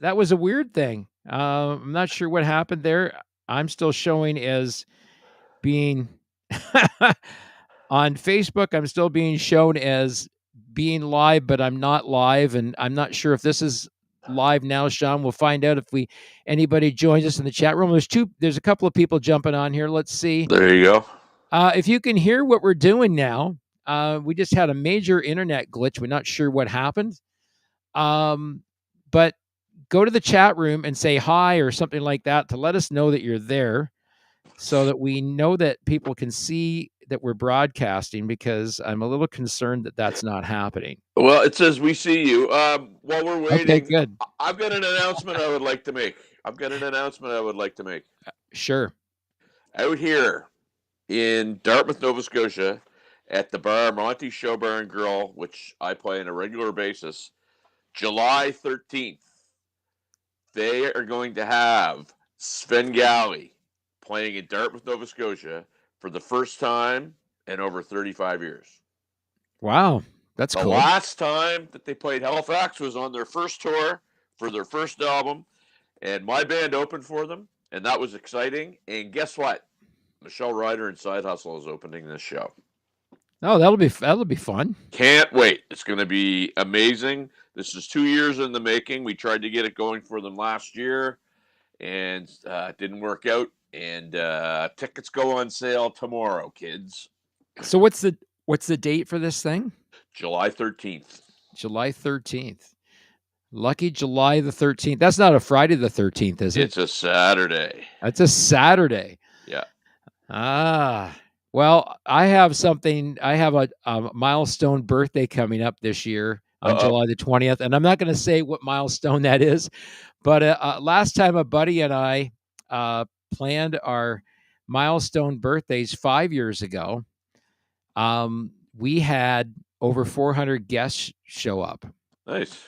that was a weird thing. I'm not sure what happened there. I'm still showing as being on Facebook. I'm still being shown as being live, but I'm not live, and I'm not sure if this is live now, Sean. We'll find out if anybody joins us in the chat room. There's a couple of people jumping on here. Let's see. There you go. If you can hear what we're doing now, we just had a major internet glitch. We're not sure what happened. But go to the chat room and say hi or something like that to let us know that you're there, so that we know that people can see that we're broadcasting, because I'm a little concerned that that's not happening. Well, it says we see you. While we're Okay, waiting, good. I've got an announcement I would like to make. Sure. Out here in Dartmouth, Nova Scotia, at the bar Monty Show Bar and Grill, which I play on a regular basis, July 13th, they are going to have Svengali playing in Dartmouth, Nova Scotia for the first time in over 35 years. Wow, that's The cool. last time that they played Halifax was on their first tour for their first album, and my band opened for them, and that was exciting. And guess what? Michelle Ryder and Side Hustle is opening this show. Oh, that'll be fun. Can't wait. It's going to be amazing. This is 2 years in the making. We tried to get it going for them last year, and it didn't work out. And tickets go on sale tomorrow, kids. So what's the date for this thing? July 13th. July 13th. Lucky July the 13th. That's not a Friday the 13th, is it? It's a Saturday. That's a Saturday. Yeah. Well, I have a milestone birthday coming up this year on July the 20th, and I'm not going to say what milestone that is, but last time a buddy and I planned our milestone birthdays 5 years ago, we had over 400 guests show up. Nice.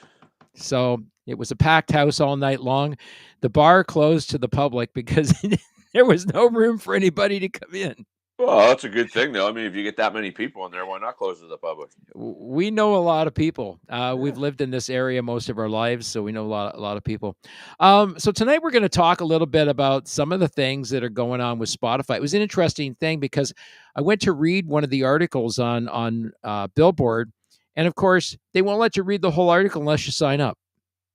So it was a packed house all night long. The bar closed to the public because there was no room for anybody to come in. Well, that's a good thing, though. I mean, if you get that many people in there, why not close to the public? We know a lot of people. We've lived in this area most of our lives, so we know a lot of people. So tonight we're going to talk a little bit about some of the things that are going on with Spotify. It was an interesting thing because I went to read one of the articles on Billboard, and of course, they won't let you read the whole article unless you sign up.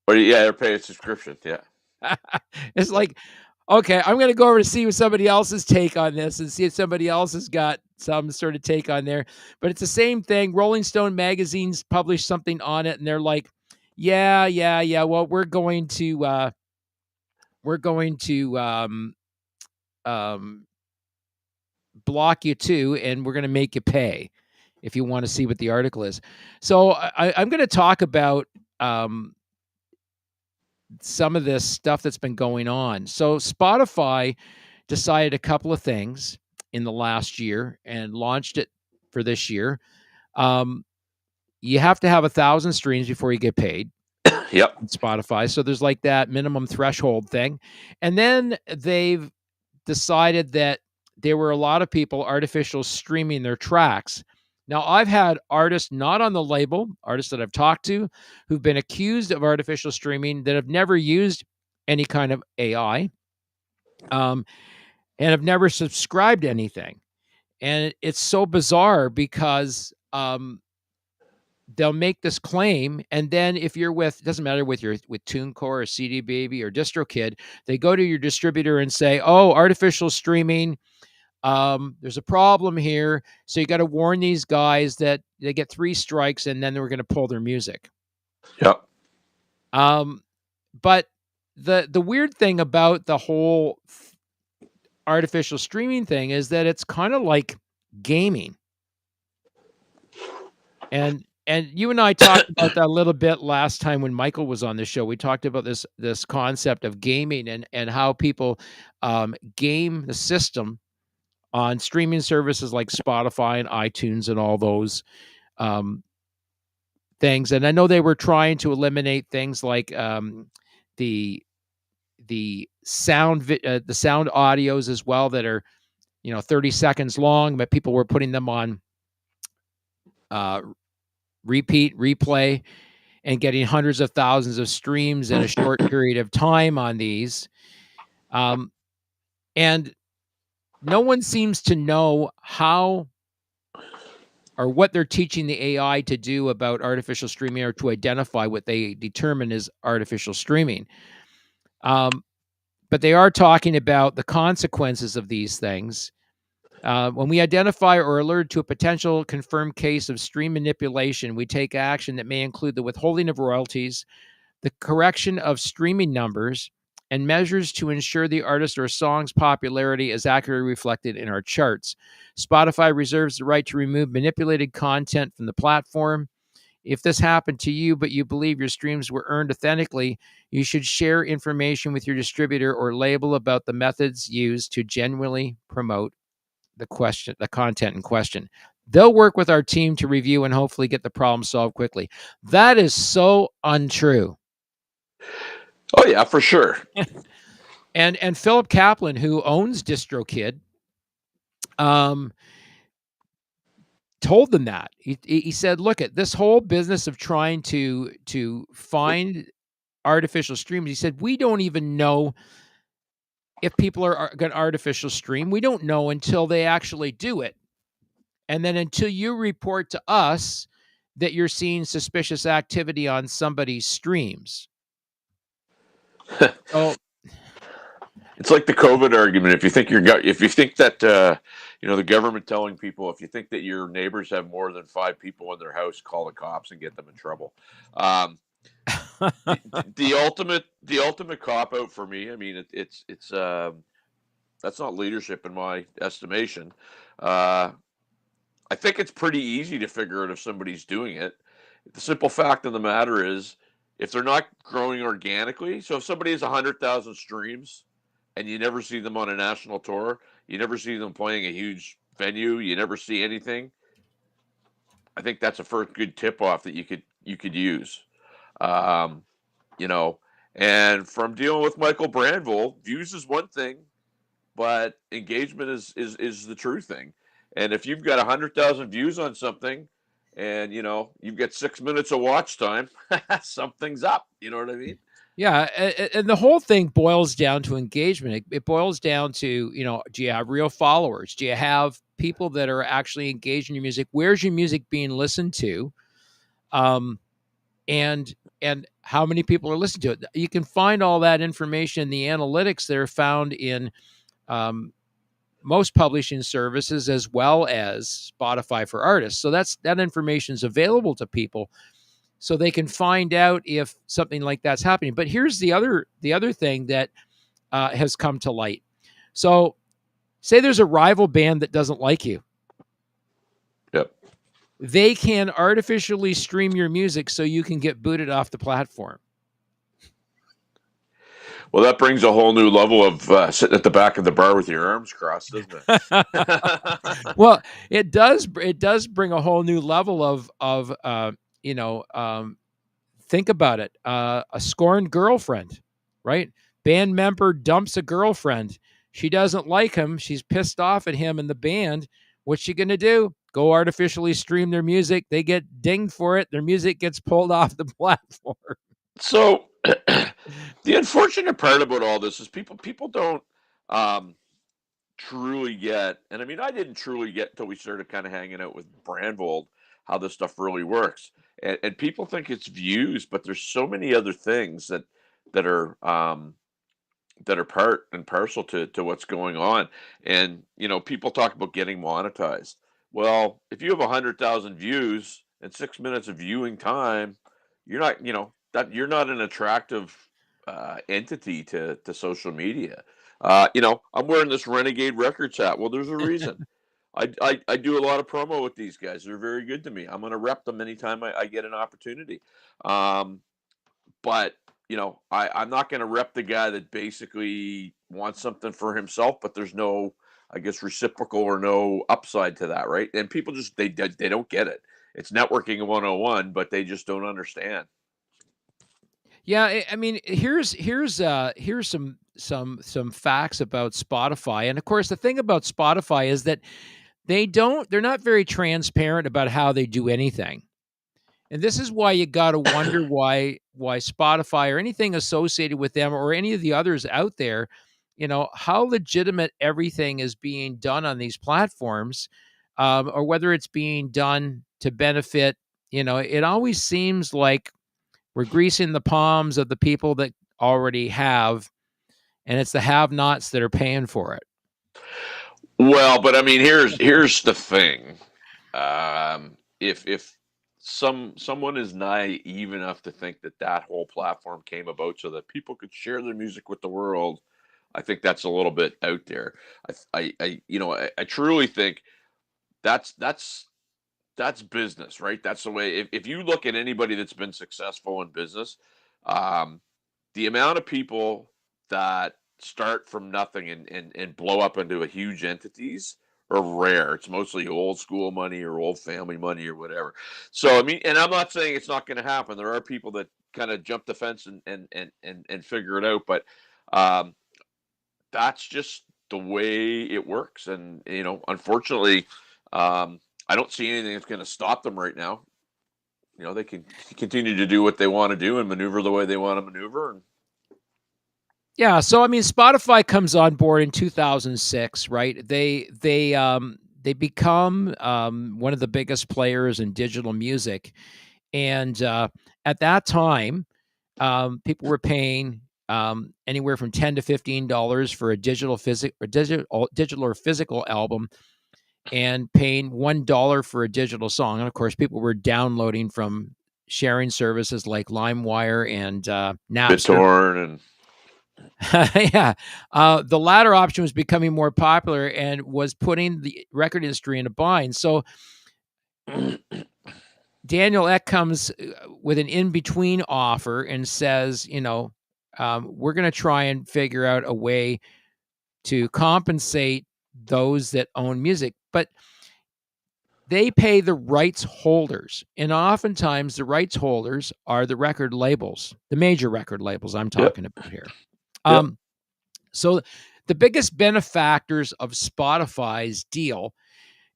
Or yeah, they're paying a subscription. Yeah. It's like, okay, I'm going to go over to see what somebody else's take on this and see if somebody else has got some sort of take on there. But it's the same thing. Rolling Stone magazine's published something on it, and they're like, yeah. Well, we're going to block you too, and we're going to make you pay if you want to see what the article is. So I'm going to talk about some of this stuff that's been going on. So Spotify decided a couple of things in the last year and launched it for this year. You have to have 1,000 streams before you get paid. Yep. On Spotify. So there's like that minimum threshold thing. And then they've decided that there were a lot of people artificial streaming their tracks. Now, I've had artists not on the label, artists that I've talked to, who've been accused of artificial streaming that have never used any kind of AI, and have never subscribed to anything. And it's so bizarre because they'll make this claim, and then if you're with, doesn't matter with TuneCore or CD Baby or DistroKid, they go to your distributor and say, "Oh, artificial streaming. There's a problem here, so you got to warn these guys that they get 3 strikes and then they're going to pull their music." Yep. But the weird thing about the whole artificial streaming thing is that it's kind of like gaming. And you and I talked about that a little bit last time when Michael was on the show. We talked about this concept of gaming and how people game the system on streaming services like Spotify and iTunes and all those things. And I know they were trying to eliminate things like the sound audios as well that are 30 seconds long, but people were putting them on repeat, replay. and getting hundreds of thousands of streams in a short period of time on these. And no one seems to know how or what they're teaching the AI to do about artificial streaming, or to identify what they determine as artificial streaming. But they are talking about the consequences of these things. When we identify or alert to a potential confirmed case of stream manipulation, we take action that may include the withholding of royalties, the correction of streaming numbers, and measures to ensure the artist or song's popularity is accurately reflected in our charts. Spotify reserves the right to remove manipulated content from the platform. If this happened to you, but you believe your streams were earned authentically, you should share information with your distributor or label about the methods used to genuinely promote the content in question. They'll work with our team to review and hopefully get the problem solved quickly. That is so untrue. Oh yeah, for sure. And Philip Kaplan, who owns DistroKid, told them that. He said, look, at this whole business of trying to find artificial streams. He said, we don't even know if people are going to artificial stream. We don't know until they actually do it. And then until you report to us that you're seeing suspicious activity on somebody's streams. Oh, It's like the COVID argument. If you think that the government telling people, if you think that your neighbors have more than 5 people in their house, call the cops and get them in trouble. The ultimate cop out for me. I mean, it's that's not leadership in my estimation. I think it's pretty easy to figure out if somebody's doing it. The simple fact of the matter is, if they're not growing organically, so if somebody has 100,000 streams and you never see them on a national tour, you never see them playing a huge venue, you never see anything, I think that's a first good tip off that you could use. Um, you know, and from dealing with Michael Brandville, views is one thing, but engagement is the true thing. And if you've got 100,000 views on something, and you've got 6 minutes of watch time, something's up. You know what I mean? yeah. And the whole thing boils down to engagement. It boils down to, do you have real followers? Do you have people that are actually engaged in your music? Where's your music being listened to? And how many people are listening to it? You can find all that information in the analytics that are found in most publishing services, as well as Spotify for artists. So that information is available to people, so they can find out if something like that's happening. But here's the other thing that has come to light. So, say there's a rival band that doesn't like you. Yep. They can artificially stream your music so you can get booted off the platform. Well, that brings a whole new level of sitting at the back of the bar with your arms crossed, doesn't it? Well, it does bring a whole new level of think about it. A scorned girlfriend, right? Band member dumps a girlfriend. She doesn't like him. She's pissed off at him and the band. What's she going to do? Go artificially stream their music. They get dinged for it. Their music gets pulled off the platform. So, the unfortunate part about all this is people don't truly get, and I mean, I didn't truly get until we started kind of hanging out with Brandvold how this stuff really works. And people think it's views, but there's so many other things that are that are part and parcel to what's going on. And people talk about getting monetized. Well, if you have 100,000 views and 6 minutes of viewing time, you're not that you're not an attractive entity to social media. I'm wearing this Renegade Records hat. Well, there's a reason. I do a lot of promo with these guys. They're very good to me. I'm going to rep them anytime I get an opportunity. But I'm not going to rep the guy that basically wants something for himself, but there's no, I guess, reciprocal or no upside to that, right? And people just they don't get it. It's networking 101, but they just don't understand. Yeah, I mean, here's some facts about Spotify. And of course, the thing about Spotify is that they're not very transparent about how they do anything. And this is why you gotta wonder why Spotify or anything associated with them or any of the others out there, how legitimate everything is being done on these platforms, or whether it's being done to benefit, it always seems like we're greasing the palms of the people that already have, and it's the have-nots that are paying for it. Well, but I mean, here's the thing. If someone is naive enough to think that that whole platform came about so that people could share their music with the world, I think that's a little bit out there. I truly think that's that's that's business, right? That's the way. If you look at anybody that's been successful in business, um, the amount of people that start from nothing and blow up into a huge entities are rare. It's mostly old school money or old family money or whatever. So I mean, and I'm not saying it's not going to happen. There are people that kind of jump the fence and figure it out, but um, that's just the way it works. And unfortunately, um, I don't see anything that's going to stop them right now. They can continue to do what they want to do and maneuver the way they want to maneuver. And Yeah, so I mean, Spotify comes on board in 2006, right? They become one of the biggest players in digital music, and at that time, people were paying anywhere from $10 to $15 for a digital or physical album, and paying $1 for a digital song. And of course, people were downloading from sharing services like LimeWire and Napster. BitTorrent and Yeah. The latter option was becoming more popular and was putting the record industry in a bind. So Daniel Ek comes with an in between offer and says, we're going to try and figure out a way to compensate those that own music, but they pay the rights holders. And oftentimes the rights holders are the record labels, the major record labels I'm yep, talking about here. yep. So the biggest benefactors of Spotify's deal,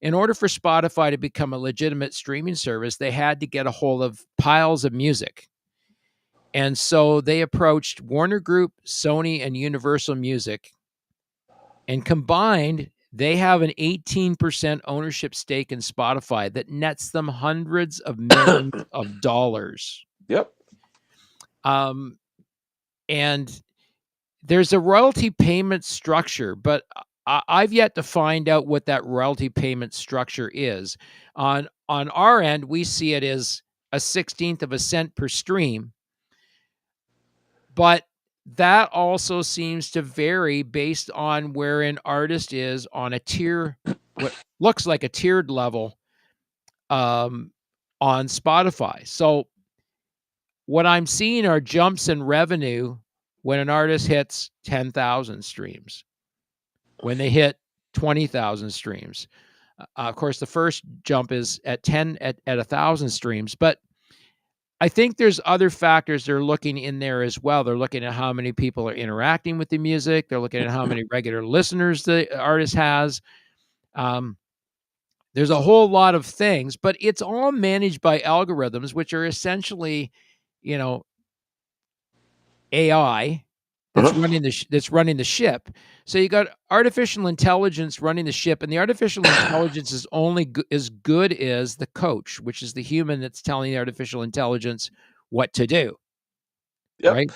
in order for Spotify to become a legitimate streaming service, they had to get a hold of piles of music. And so they approached Warner Group, Sony, and Universal Music. And combined, they have an 18% ownership stake in Spotify that nets them hundreds of millions of dollars. Yep. And there's a royalty payment structure, but I've yet to find out what that royalty payment structure is. On our end, we see it as a 16th of a cent per stream, but that also seems to vary based on where an artist is on a tier, what looks like a tiered level on Spotify. So what I'm seeing are jumps in revenue when an artist hits 10,000 streams, when they hit 20,000 streams. Of course, the first jump is at 1,000 streams, but I think there's other factors they're looking in there as well. They're looking at how many people are interacting with the music. They're looking at how many regular listeners the artist has. There's a whole lot of things, but it's all managed by algorithms, which are essentially, you know, AI that's Uh-huh. running the ship. So you got artificial intelligence running the ship, and the artificial intelligence is only as good as the coach, which is the human that's telling the artificial intelligence what to do, Yep. right?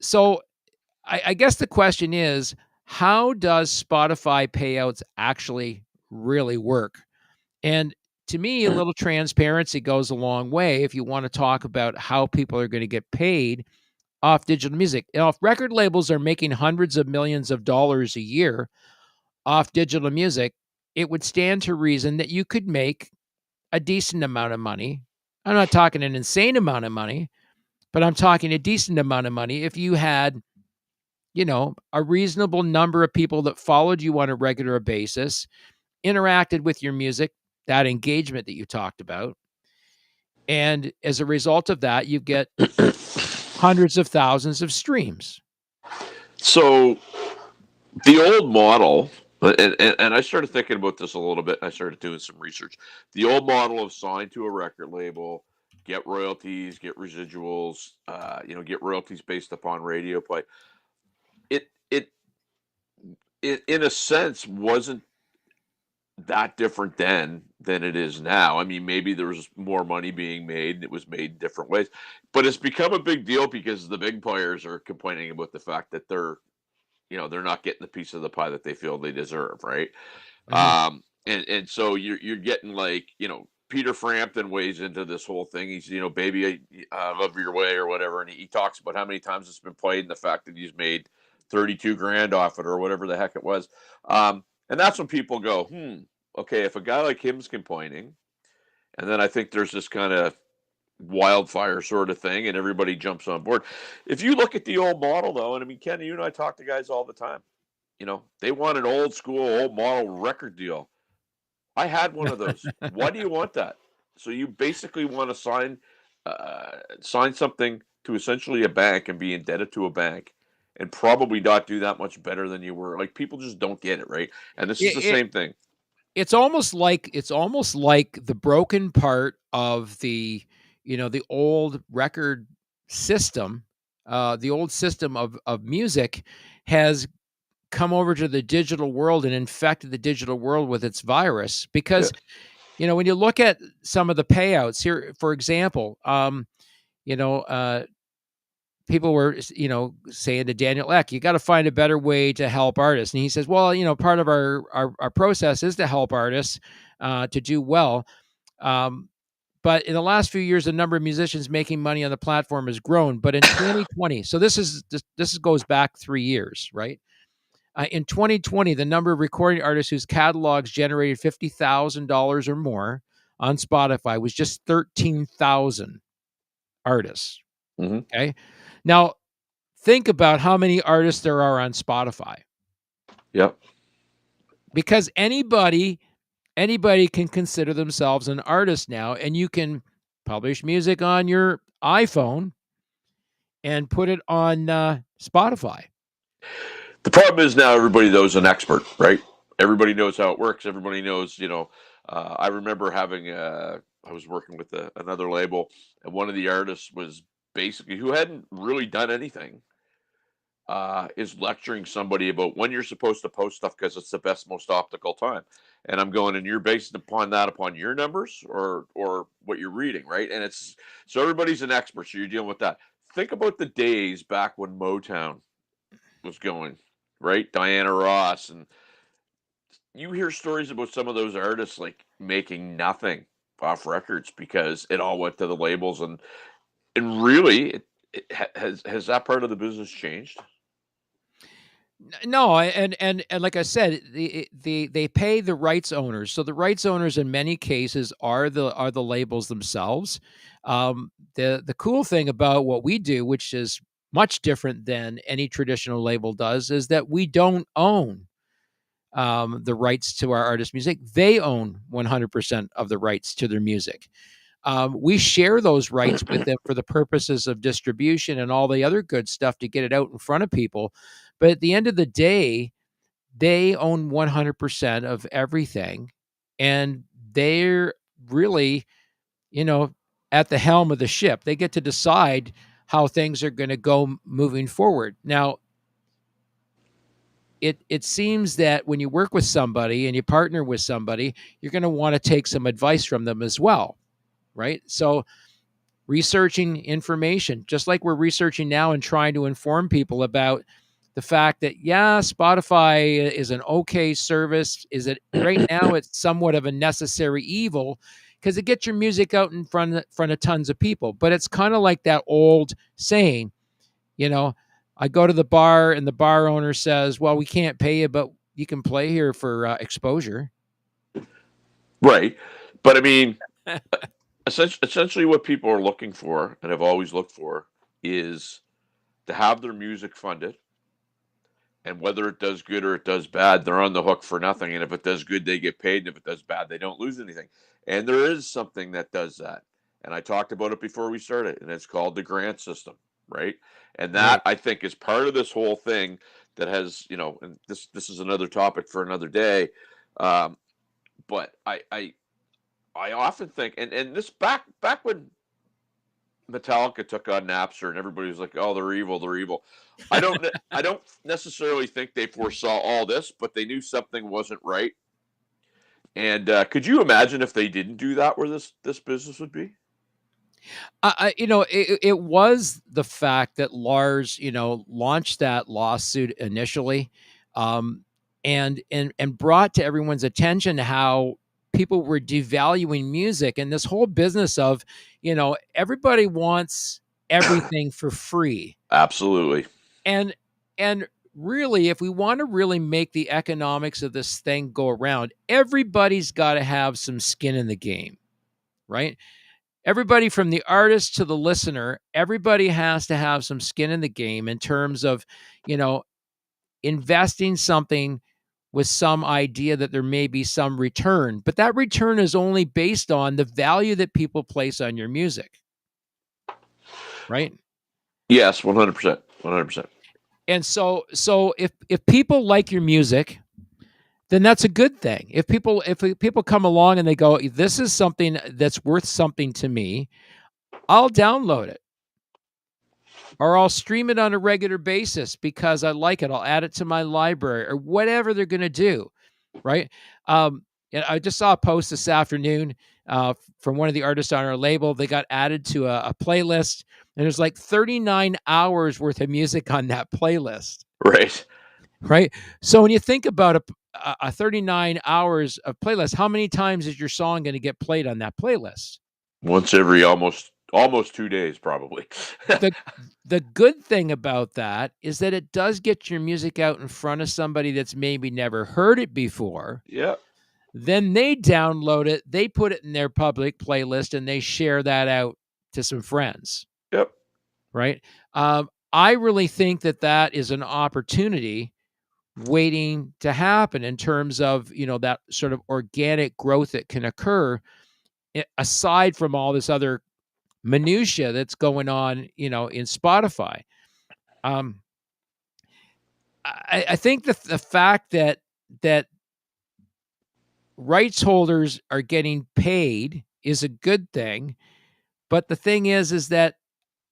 So I guess the question is, how does Spotify payouts actually really work? And to me, a little transparency goes a long way if you want to talk about how people are going to get paid off digital music. If record labels are making hundreds of millions of dollars a year off digital music, it would stand to reason that you could make a decent amount of money. I'm not talking an insane amount of money, but I'm talking a decent amount of money if you had, a reasonable number of people that followed you on a regular basis, interacted with your music, that engagement that you talked about. And as a result of that, you get hundreds of thousands of streams. So the old model. And I started thinking about this a little bit. And I started doing some research. The old model of sign to a record label, get royalties, get residuals, get royalties based upon radio play. It it it in a sense wasn't that different then than it is now. I mean, maybe there was more money being made and it was made different ways, but it's become a big deal because the big players are complaining about the fact that they're not getting the piece of the pie that they feel they deserve, right? Mhm. And so you're getting like Peter Frampton weighs into this whole thing. He's baby, I love your way or whatever, and he talks about how many times it's been played and the fact that he's made 32 grand off it or whatever the heck it was. And that's when people go, okay, if a guy like him's complaining, and then I think there's this kind of wildfire sort of thing, and everybody jumps on board. If you look at the old model, though, and I mean, Ken, you and I talk to guys all the time. They want an old school, old model record deal. I had one of those. Why do you want that? So you basically want to sign something to essentially a bank and be indebted to a bank, and probably not do that much better than you were. Like people just don't get it, right? And this is It the it same thing. it's almost like the broken part of the old record system, the old system of music has come over to the digital world and infected the digital world with its virus. Yeah. Because when you look at some of the payouts here, for example, you know, uh, people were saying to Daniel Eck, you got to find a better way to help artists, and he says, well, part of our process is to help artists to do well. Um, but in the last few years, the number of musicians making money on the platform has grown. But in 2020, so this goes back 3 years, right? In 2020, the number of recording artists whose catalogs generated $50,000 or more on Spotify was just 13,000 artists. Hmm. Okay. Now, think about how many artists there are on Spotify, Yep. because anybody can consider themselves an artist now, and you can publish music on your iPhone and put it on Spotify. The problem is now everybody knows an expert, right? Everybody knows how it works. Everybody knows, I remember I was working with another label, and one of the artists was basically who hadn't really done anything, is lecturing somebody about when you're supposed to post stuff because it's the best, most optical time. And I'm going, and you're based upon that upon your numbers or what you're reading, right? And it's so everybody's an expert, so you're dealing with that. Think about the days back when Motown was going, right? Diana Ross, and you hear stories about some of those artists like making nothing off records because it all went to the labels, and really, has that part of the business changed? No, and like I said, they pay the rights owners. So the rights owners in many cases are the labels themselves. The cool thing about what we do, which is much different than any traditional label does, is that we don't own the rights to our artist music. They own 100% of the rights to their music. We share those rights with them for the purposes of distribution and all the other good stuff to get it out in front of people. But at the end of the day, they own 100% of everything. And they're really, you know, at the helm of the ship. They get to decide how things are going to go moving forward. Now, it seems that when you work with somebody and you partner with somebody, you're going to want to take some advice from them as well, right? So researching information, just like we're researching now and trying to inform people about the fact that, yeah, Spotify is an okay service. Is it right now? It's somewhat of a necessary evil because it gets your music out in front of tons of people. But it's kind of like that old saying, you know, I go to the bar and the bar owner says, well, we can't pay you, but you can play here for exposure. Right. But I mean, essentially, what people are looking for and have always looked for is to have their music funded. And whether it does good or it does bad, they're on the hook for nothing. And if it does good, they get paid. And if it does bad, they don't lose anything. And there is something that does that. And I talked about it before we started, and it's called the grant system, right? And that Right. I think is part of this whole thing that has, and this is another topic for another day. Um, but I often think, and this back when Metallica took on Napster and everybody was like, "Oh, they're evil, they're evil." I don't necessarily think they foresaw all this, but they knew something wasn't right. And could you imagine if they didn't do that, where this business would be? It was the fact that Lars, launched that lawsuit initially, um, and brought to everyone's attention how people were devaluing music and this whole business of, everybody wants everything for free. Absolutely. And and really, if we want to really make the economics of this thing go around, everybody's got to have some skin in the game, right? Everybody from the artist to the listener, everybody has to have some skin in the game in terms of, you know, investing something with some idea that there may be some return, but that return is only based on the value that people place on your music, right? Yes, 100%. 100%. And so if people like your music, then that's a good thing. If people come along and they go, this is something that's worth something to me, I'll download it or I'll stream it on a regular basis because I like it. I'll add it to my library or whatever they're going to do, right? And I just saw a post this afternoon from one of the artists on our label. They got added to a playlist, and there's like 39 hours worth of music on that playlist, Right. right? So when you think about a 39 hours of playlist, how many times is your song going to get played on that playlist? Once every almost 2 days, probably. the the good thing about that is that it does get your music out in front of somebody that's maybe never heard it before. Yeah. Then they download it, they put it in their public playlist, and they share that out to some friends, Yep. right? I really think that that is an opportunity waiting to happen in terms of that sort of organic growth that can occur aside from all this other minutia that's going on, in Spotify. Um, I think the fact that rights holders are getting paid is a good thing, but the thing is that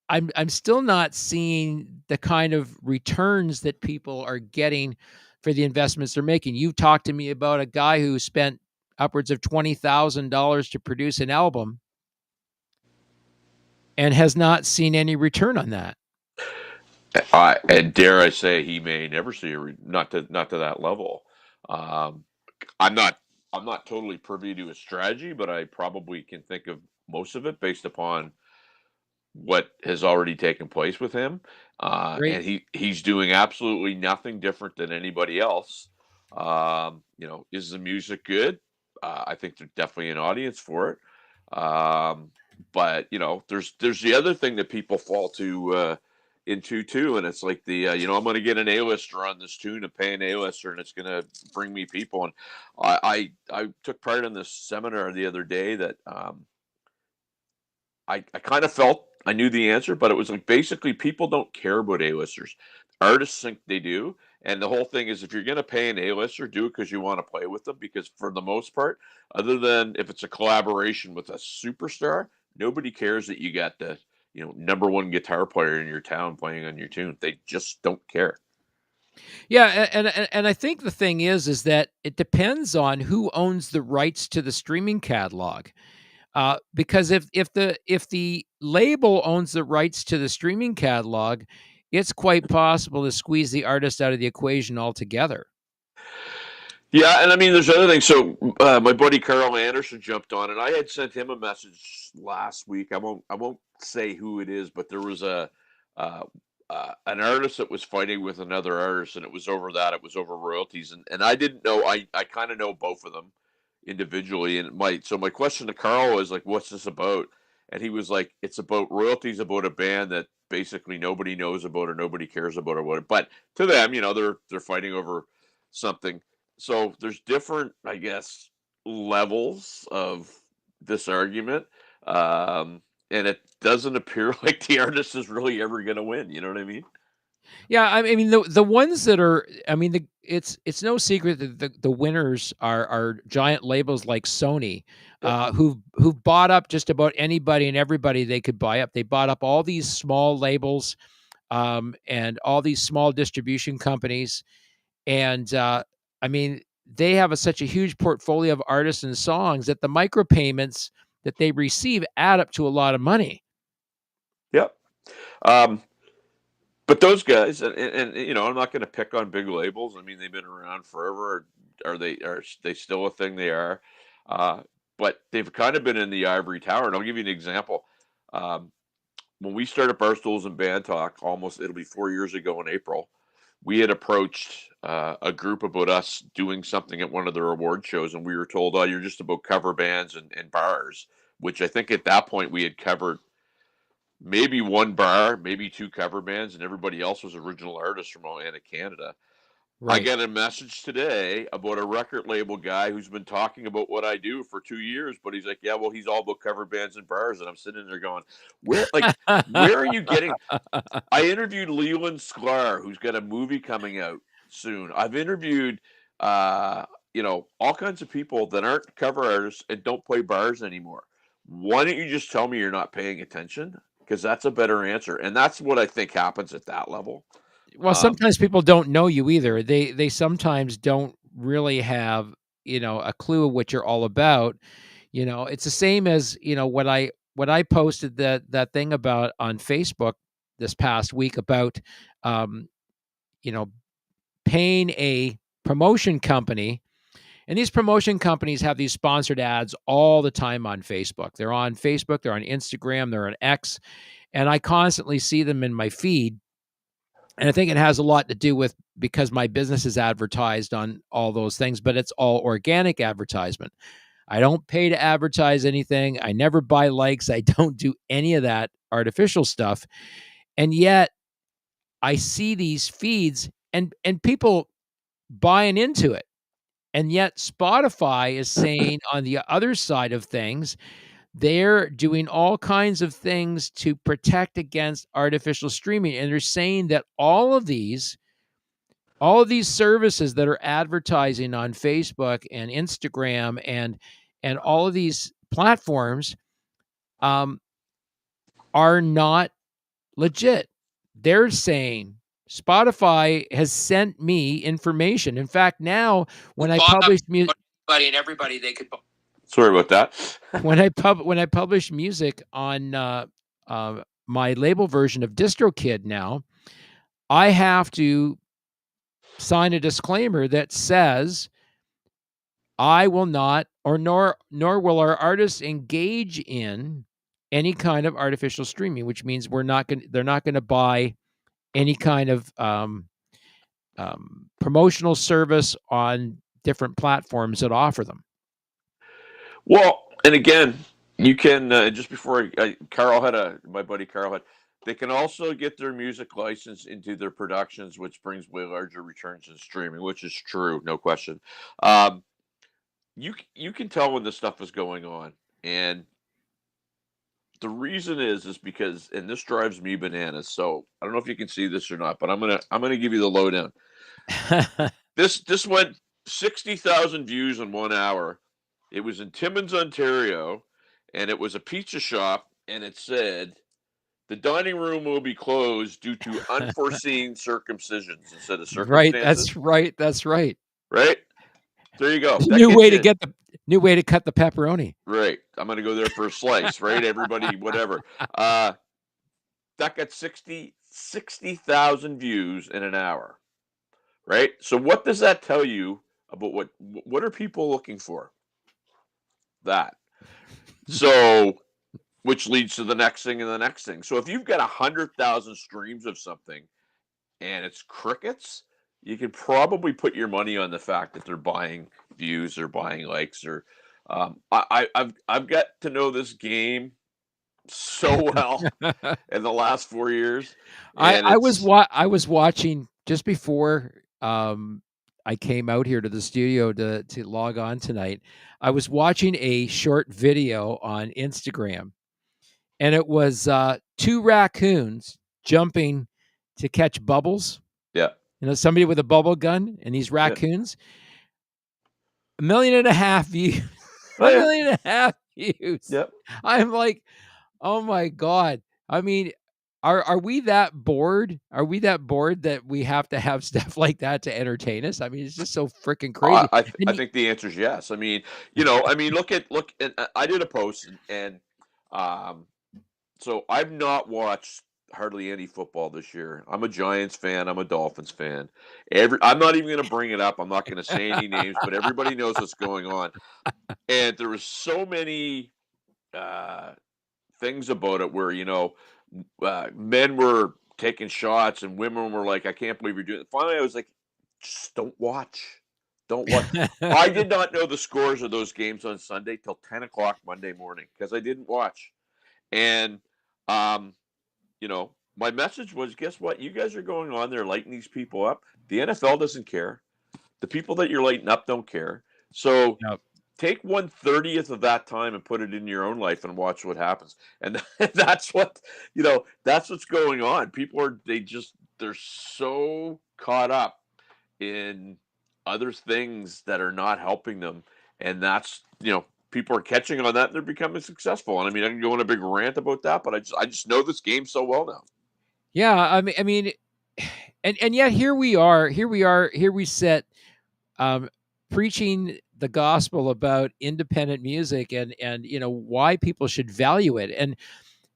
I'm still not seeing the kind of returns that people are getting for the investments they're making. You talked to me about a guy who spent upwards of $20,000 to produce an album and has not seen any return on that. And dare I say, he may never see not to that level. Um, I'm not I'm not totally privy to his strategy, but I probably can think of most of it based upon what has already taken place with him. Right. And he's doing absolutely nothing different than anybody else. Is the music good? I think there's definitely an audience for it. But there's the other thing that people fall to into too, and it's like I'm going to get an A-lister on this tune and pay an A-lister, and it's going to bring me people. And I took part in this seminar the other day that I kind of felt I knew the answer, but it was like basically people don't care about A-listers. Artists think they do. And the whole thing is if you're going to pay an A-lister, do it because you want to play with them. Because for the most part, other than if it's a collaboration with a superstar, nobody cares that you got the number one guitar player in your town playing on your tune. They just don't care. Yeah, and I think the thing is that it depends on who owns the rights to the streaming catalog. Because if the label owns the rights to the streaming catalog, it's quite possible to squeeze the artist out of the equation altogether. Yeah, and I mean, there's other things. So my buddy Carl Anderson jumped on, and I had sent him a message last week. I won't say who it is, but there was uh, an artist that was fighting with another artist, and it was over that. It was over royalties, and I didn't know. I kind of know both of them individually, and my question to Carl was like, "What's this about?" And he was like, "It's about royalties about a band that basically nobody knows about or nobody cares about or what." But to them, they're fighting over something. So there's different, I guess, levels of this argument, and it doesn't appear like the artist is really ever going to win. You know what I mean? Yeah, I mean the ones that are, I mean it's no secret that the winners are giant labels like Sony, Yep. who've bought up just about anybody and everybody they could buy up. They bought up all these small labels, and all these small distribution companies, and I mean they have such a huge portfolio of artists and songs that the micropayments that they receive add up to a lot of money. Yep. Um, but those guys, and you know, I'm not going to pick on big labels. I mean, they've been around forever. Are they still a thing? They are. Uh, but they've kind of been in the ivory tower. And I'll give you an example. Um, when we started Barstools and Band Talk, almost it'll be 4 years ago in April, we had approached a group about us doing something at one of their award shows, and we were told, "Oh, you're just about cover bands and bars," which I think at that point we had covered maybe one bar, maybe two cover bands, and everybody else was original artists from Atlantic Canada. I Right. got a message today about a record label guy who's been talking about what I do for 2 years, but he's like, "Yeah, well, he's all about cover bands and bars," and I'm sitting there going, where are you getting?" I interviewed Leland Sklar, who's got a movie coming out soon. I've interviewed, uh, all kinds of people that aren't cover artists and don't play bars anymore. Why don't you just tell me you're not paying attention? Because that's a better answer, and that's what I think happens at that level. Well, Um, sometimes people don't know you either. They sometimes don't really have, a clue of what you're all about. It's the same as, what I posted that thing about on Facebook this past week about, um, you know, paying a promotion company. And these promotion companies have these sponsored ads all the time on Facebook. They're on Facebook, they're on Instagram, they're on X, and I constantly see them in my feed. And I think it has a lot to do with because my business is advertised on all those things, but it's all organic advertisement. I don't pay to advertise anything. I never buy likes. I don't do any of that artificial stuff. And yet I see these feeds and people buying into it. And yet Spotify is saying on the other side of things, they're doing all kinds of things to protect against artificial streaming. And they're saying that all of these services that are advertising on Facebook and Instagram and all of these platforms, um, are not legit. They're saying Spotify has sent me information. In fact, now when I bought up publish music, everybody and everybody they could. Sorry about that. when I publish music on my label version of DistroKid now, I have to sign a disclaimer that says I will not, or nor will our artists engage in any kind of artificial streaming, which means they're not going to buy any kind of promotional service on different platforms that offer them. Well, and again, you can just before Carl had my buddy Carl had. They can also get their music license into their productions, which brings way larger returns in streaming, which is true, no question. Um, you can tell when this stuff is going on, and the reason is because, and this drives me bananas. So I don't know if you can see this or not, but I'm gonna give you the lowdown. This went 60,000 views in 1 hour. It was in Timmins, Ontario, and it was a pizza shop, and it said the dining room will be closed due to unforeseen circumcisions instead of Right, circumstances. that's right, that's right. Right there, you go. That New gets way to you get the new way to cut the pepperoni. right. I'm gonna go there for a slice. Right, everybody, whatever. Uh, that got 60,000 views in an hour. Right. So what does that tell you about what are people looking for? That. So, which leads to the next thing and the next thing. So if you've got 100,000 streams of something and it's crickets, you can probably put your money on the fact that they're buying views or buying likes or I've got to know this game so well in the last 4 years, and it's I was watching just before, I came out here to the studio to log on tonight. I was watching a short video on Instagram, and it was, 2 raccoons jumping to catch bubbles. Yeah. Somebody with a bubble gun and these Yeah. raccoons. 1.5 million views. Oh A yeah. 1.5 million views. Yep. I'm like, oh my God. I mean, are we that bored? Are we that bored that we have to have stuff like that to entertain us? I mean, it's just so freaking crazy. I And think the answer is yes. I mean, look at I did a post and um so I've not watched hardly any football this year. I'm a Giants fan. I'm a Dolphins fan. I'm not even going to bring it up. I'm not going to say any names, but everybody knows what's going on. And there was so many uh, things about it where men were taking shots and women were like, "I can't believe you're doing it." Finally, I was like, "Just don't watch. Don't watch." I did not know the scores of those games on Sunday till 10 o'clock Monday morning because I didn't watch. And um, my message was, guess what? You guys are going on there lighting these people up. The NFL doesn't care. The people that you're lighting up don't care. So Yep. take 1/30th of that time and put it in your own life and watch what happens. And that's that's what's going on. People they're so caught up in other things that are not helping them. And people are catching on that and they're becoming successful. And I mean, I can go on a big rant about that, but I just know this game so well now. Yeah, I mean, and yet here we are. Here we sit, um, preaching the gospel about independent music and why people should value it. And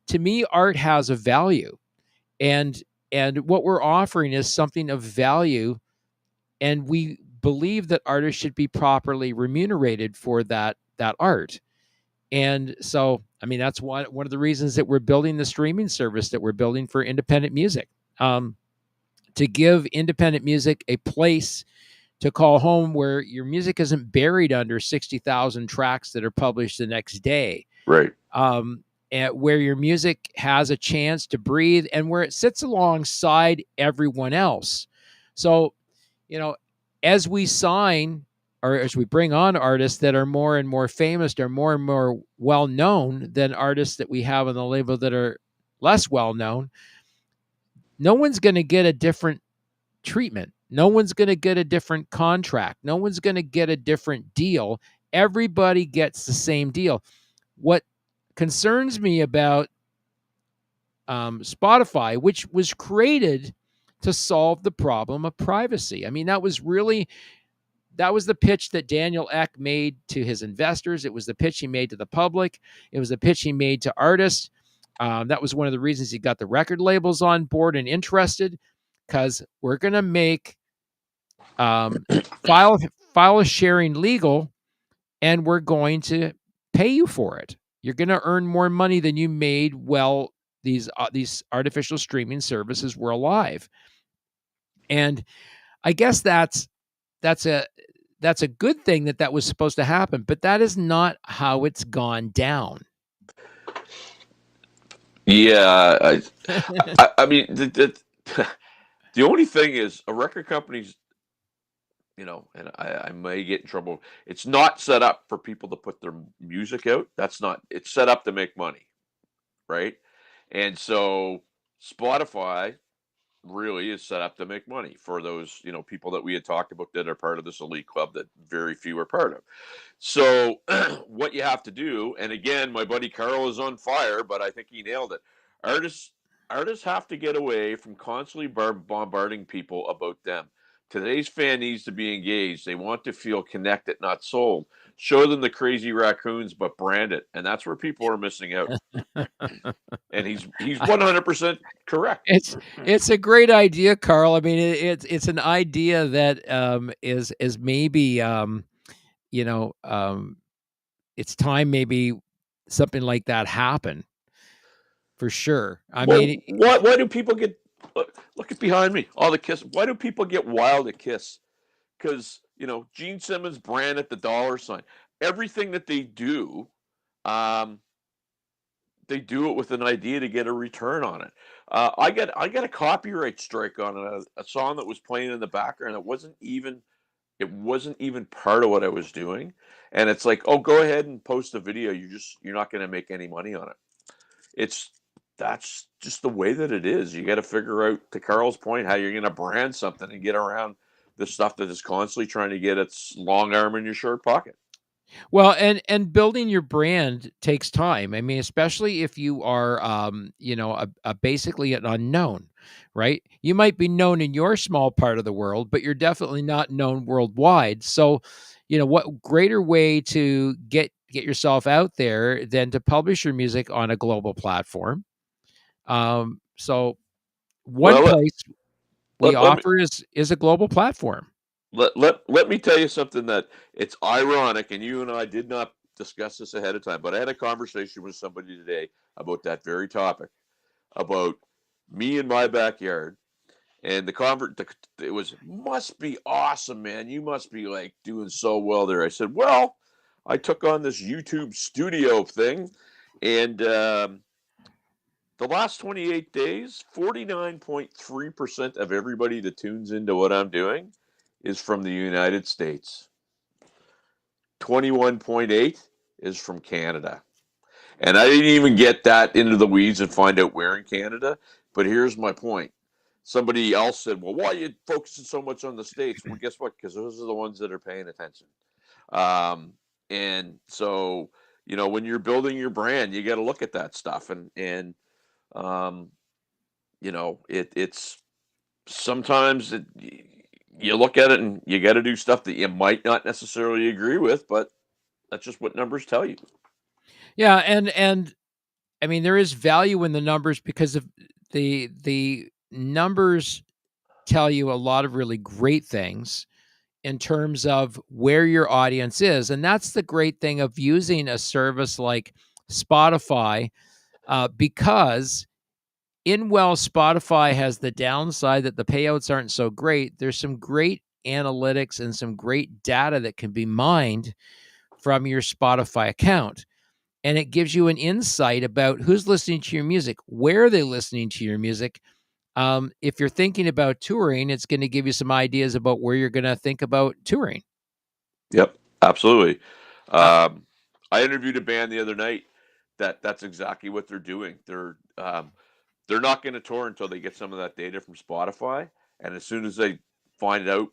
to me, art has a value, and what we're offering is something of value, and we believe that artists should be properly remunerated for that art. And so, I mean, that's one of the reasons that we're building the streaming service that we're building for independent music, um, to give independent music a place to call home where your music isn't buried under 60,000 tracks that are published the next day, Right. and where your music has a chance to breathe and where it sits alongside everyone else. So, you know, as we sign or as we bring on artists that are more and more famous or more and more well known than artists that we have on the label that are less well known, no one's going to get a different treatment. No one's going to get a different contract. No one's going to get a different deal. Everybody gets the same deal. What concerns me about Spotify, which was created to solve the problem of privacy. I mean, that was the pitch that Daniel Ek made to his investors. It was the pitch he made to the public. It was the pitch he made to artists. That was one of the reasons he got the record labels on board and interested, because we're going to make um, file sharing legal, and we're going to pay you for it. You're going to earn more money than you made while these artificial streaming services were alive. And I guess that's a that's a good thing that was supposed to happen, but that is not how it's gone down. Yeah, I mean, the only thing is a record company's, and I may get in trouble. It's not set up for people to put their music out. That's not. It's set up to make money, right? And so Spotify really is set up to make money for those people that we had talked about that are part of this elite club that very few are part of. So what you have to do, and again, my buddy Carl is on fire, but I think he nailed it. Artists have to get away from constantly bombarding people about them. Today's fan needs to be engaged. They want to feel connected, not sold. Show them the crazy raccoons, but brand it, and that's where people are missing out. And he's 100% correct. It's a great idea, Carl. I mean, it's an idea that is maybe it's time maybe something like that happen for sure. I Well, mean, why do people get look at behind me, all the Kiss? Why do people get wild at Kiss? Because Gene Simmons brand at the dollar sign. Everything that um, they do it with an idea to get a return on it. I got a copyright strike on a song that was playing in the background. It wasn't even part of what I was doing, and it's like, oh, go ahead and post a video. You're not going to make any money on it. It's that's just the way that it is. You got to figure out, to Carl's point, how you're going to brand something and get around the stuff that is constantly trying to get its long arm in your short pocket. Well, and building your brand takes time. I mean, especially if you are, a basically an unknown, right? You might be known in your small part of the world, but you're definitely not known worldwide. So, what greater way to get yourself out there than to publish your music on a global platform? So one Well, place we let me offer is a global platform. let me tell you something that it's ironic, and you and I did not discuss this ahead of time, but I had a conversation with somebody today about that very topic, about me in my backyard. And it was, must be awesome, man. You must be like doing so well there. I said, well, I took on this YouTube studio thing, and the last 28 days, 49.3% of everybody that tunes into what I'm doing is from the United States. 21.8 is from Canada. And I didn't even get that into the weeds and find out where in Canada. But here's my point. Somebody else said, well, why are you focusing so much on the States? Well, guess what? Because those are the ones that are paying attention. And so, when you're building your brand, you got to look at that stuff. And um, it's sometimes you look at it and you got to do stuff that you might not necessarily agree with, but that's just what numbers tell you. Yeah, and I mean there is value in the numbers because of the numbers tell you a lot of really great things in terms of where your audience is. And that's the great thing of using a service like Spotify, because Spotify has the downside that the payouts aren't so great. There's some great analytics and some great data that can be mined from your Spotify account. And it gives you an insight about who's listening to your music, where are they listening to your music. If you're thinking about touring, it's going to give you some ideas about where you're going to think about touring. Yep, absolutely. Uh, Um, I interviewed a band the other night that's exactly what they're doing. They're not going to tour until they get some of that data from Spotify, and as soon as they find out,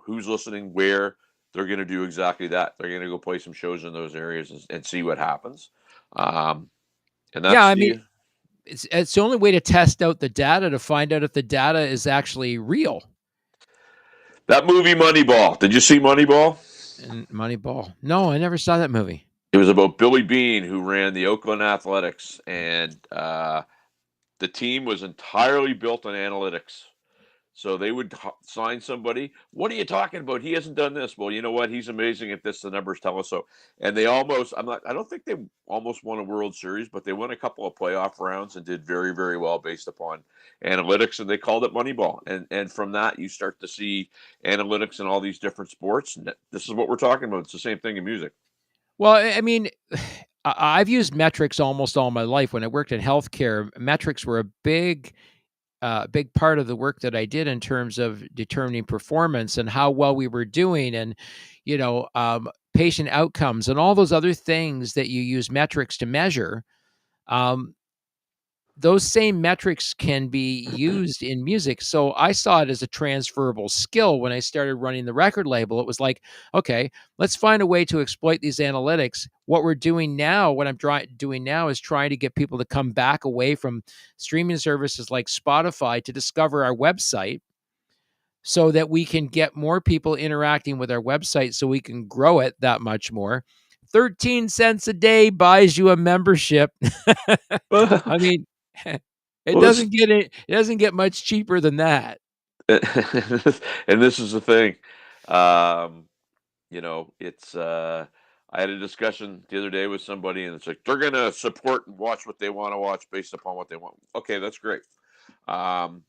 who's listening, where, they're going to do exactly that. They're going to go play some shows in those areas and see what happens. Um, and yeah, that's I mean, the it's the only way to test out the data to find out if the data is actually real. that movie Moneyball. Did you see Moneyball? And Moneyball. No, I never saw that movie. It was about Billy Bean, who ran the Oakland Athletics, and the team was entirely built on analytics. So they would sign somebody. What are you talking about? He hasn't done this. Well, you know what? He's amazing at this. The numbers tell us so. And they almost, I don't think they almost won a World Series, but they won a couple of playoff rounds and did very, very well based upon analytics. And they called it Moneyball. And from that, you start to see analytics in all these different sports. And this is what we're talking about. It's the same thing in music. Well, I mean, I've used metrics almost all my life. When I worked in healthcare, metrics were a big part of the work that I did in terms of determining performance and how well we were doing, and patient outcomes and all those other things that you use metrics to measure. Um, those same metrics can be used in music. So I saw it as a transferable skill when I started running the record label. It was like, okay, let's find a way to exploit these analytics. What we're doing now, what I'm doing now is trying to get people to come back away from streaming services like Spotify to discover our website so that we can get more people interacting with our website so we can grow it that much more. 13 cents a day buys you a membership. I well, mean, it this, doesn't get much cheaper than that. and this is the thing. Um, it's I had a discussion the other day with somebody, and it's like they're gonna support and watch what they want to watch based upon what they want. Okay, that's great. Um,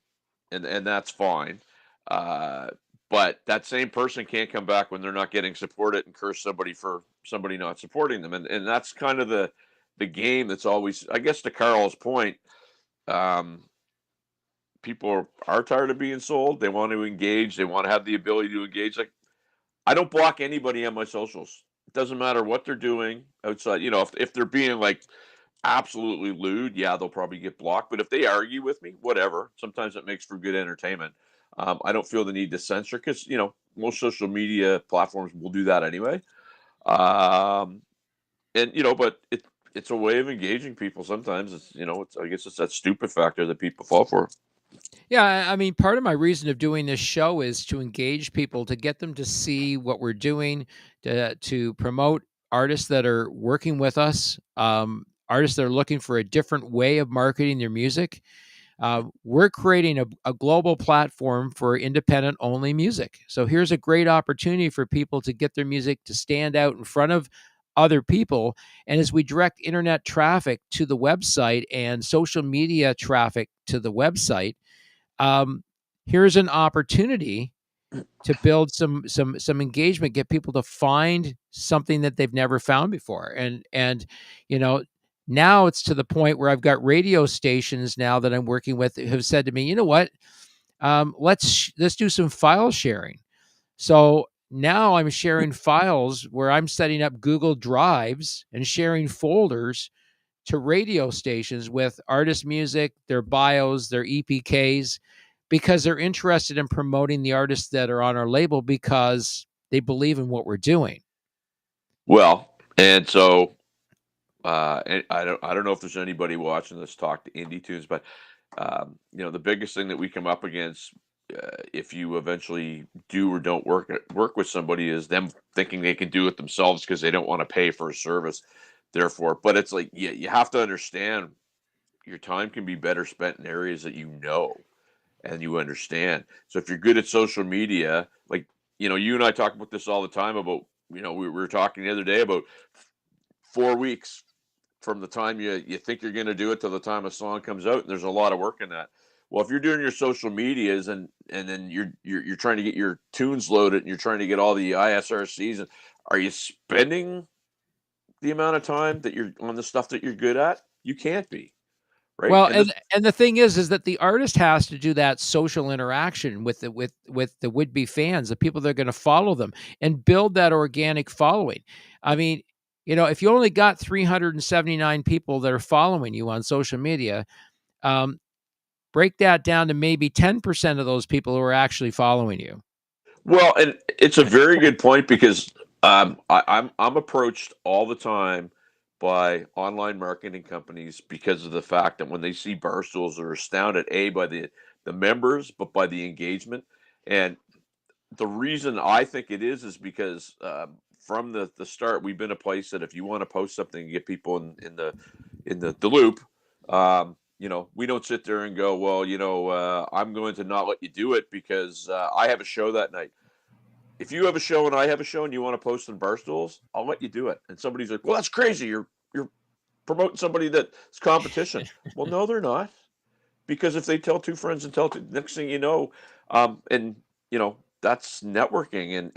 and that's fine. Uh, but that same person can't come back when they're not getting supported and curse somebody for somebody not supporting them. And that's kind of the game that's always, I guess, to Carl's point. Um, People are tired of being sold. They want to engage. They want to have the ability to engage. Like, I don't block anybody on my socials. It doesn't matter what they're doing outside. If they're being like absolutely lewd, yeah, they'll probably get blocked. But if they argue with me, whatever. Sometimes it makes for good entertainment. I don't feel the need to censor because most social media platforms will do that anyway. Um, and but it's a way of engaging people. Sometimes it's I guess it's that stupid factor that people fall for. Yeah, I mean, part of my reason of doing this show is to engage people, to get them to see what we're doing, to promote artists that are working with us, artists that are looking for a different way of marketing their music. We're creating a global platform for independent only music. So here's a great opportunity for people to get their music to stand out in front of other people. And as we direct internet traffic to the website and social media traffic to the website, um, here's an opportunity to build some engagement, get people to find something that they've never found before. And you know, now it's to the point where I've got radio stations now that I'm working with who have said to me, you know what, let's do some file sharing. So now I'm sharing files where I'm setting up Google Drives and sharing folders to radio stations with artist music, their bios, their EPKs, because they're interested in promoting the artists that are on our label because they believe in what we're doing. Well, and so and I don't know if there's anybody watching this talk to Indie Tunes, but the biggest thing that we come up against, if you eventually do or don't work with somebody, is them thinking they can do it themselves because they don't want to pay for a service. Therefore, but it's like, yeah, you have to understand your time can be better spent in areas that and you understand. So if you're good at social media, like you and I talk about this all the time about we were talking the other day about 4 weeks from the time you think you're going to do it to the time a song comes out, and there's a lot of work in that. Well, if you're doing your social medias and then you're trying to get your tunes loaded and you're trying to get all the ISRCs, and are you spending the amount of time that you're on the stuff that you're good at? You can't be, right? Well, And this and the thing is that the artist has to do that social interaction with the would be fans, the people that are going to follow them, and build that organic following. I mean, if you only got 379 people that are following you on social media, um, break that down to maybe 10% of those people who are actually following you. Well, and it's a very good point because I'm approached all the time by online marketing companies because of the fact that when they see bar stools, they're astounded by the members, but by the engagement. And the reason I think it is because from the start, we've been a place that if you want to post something and get people in the loop, we don't sit there and go, well, I'm going to not let you do it because I have a show that night. If you have a show and I have a show and you want to post in Barstools, I'll let you do it. And somebody's like, well, that's crazy. You're promoting somebody that's competition. Well, no, they're not. Because if they tell two friends and next thing you know, and that's networking,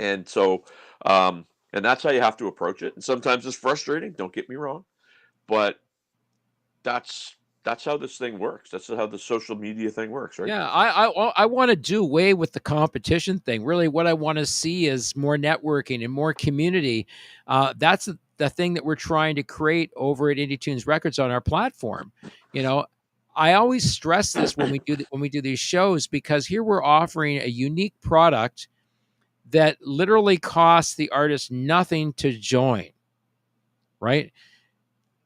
and that's how you have to approach it. And sometimes it's frustrating. Don't get me wrong, but that's that's how this thing works. That's how the social media thing works, right? Yeah, I want to do away with the competition thing. Really, what I want to see is more networking and more community. That's the thing that we're trying to create over at Indie Tunes Records on our platform. You know, I always stress this when we do these shows because here we're offering a unique product that literally costs the artist nothing to join. Right?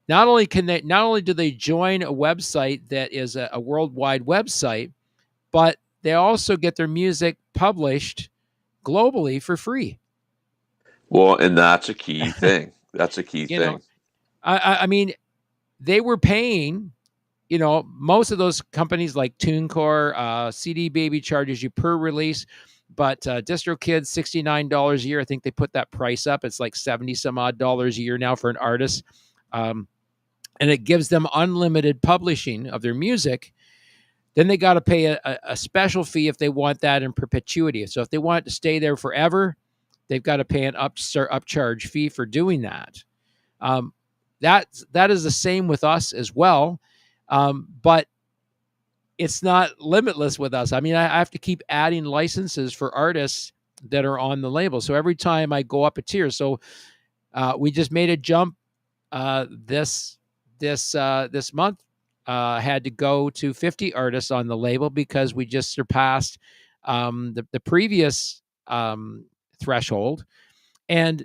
Not only do they join a website that is a worldwide website, but they also get their music published globally for free. Well, and that's a key thing. That's a key You know, thing. I mean, they were paying. Most of those companies like TuneCore, CD Baby charges you per release, but DistroKid $69 a year. I think they put that price up. It's like 70 some odd dollars a year now for an artist, and it gives them unlimited publishing of their music. Then they got to pay a special fee if they want that in perpetuity. So if they want it to stay there forever, they've got to pay an upcharge fee for doing that. Um, that is the same with us as well, but it's not limitless with us. I mean, I have to keep adding licenses for artists that are on the label. So every time I go up a tier, so we just made a jump this this month had to go to 50 artists on the label because we just surpassed the previous threshold. And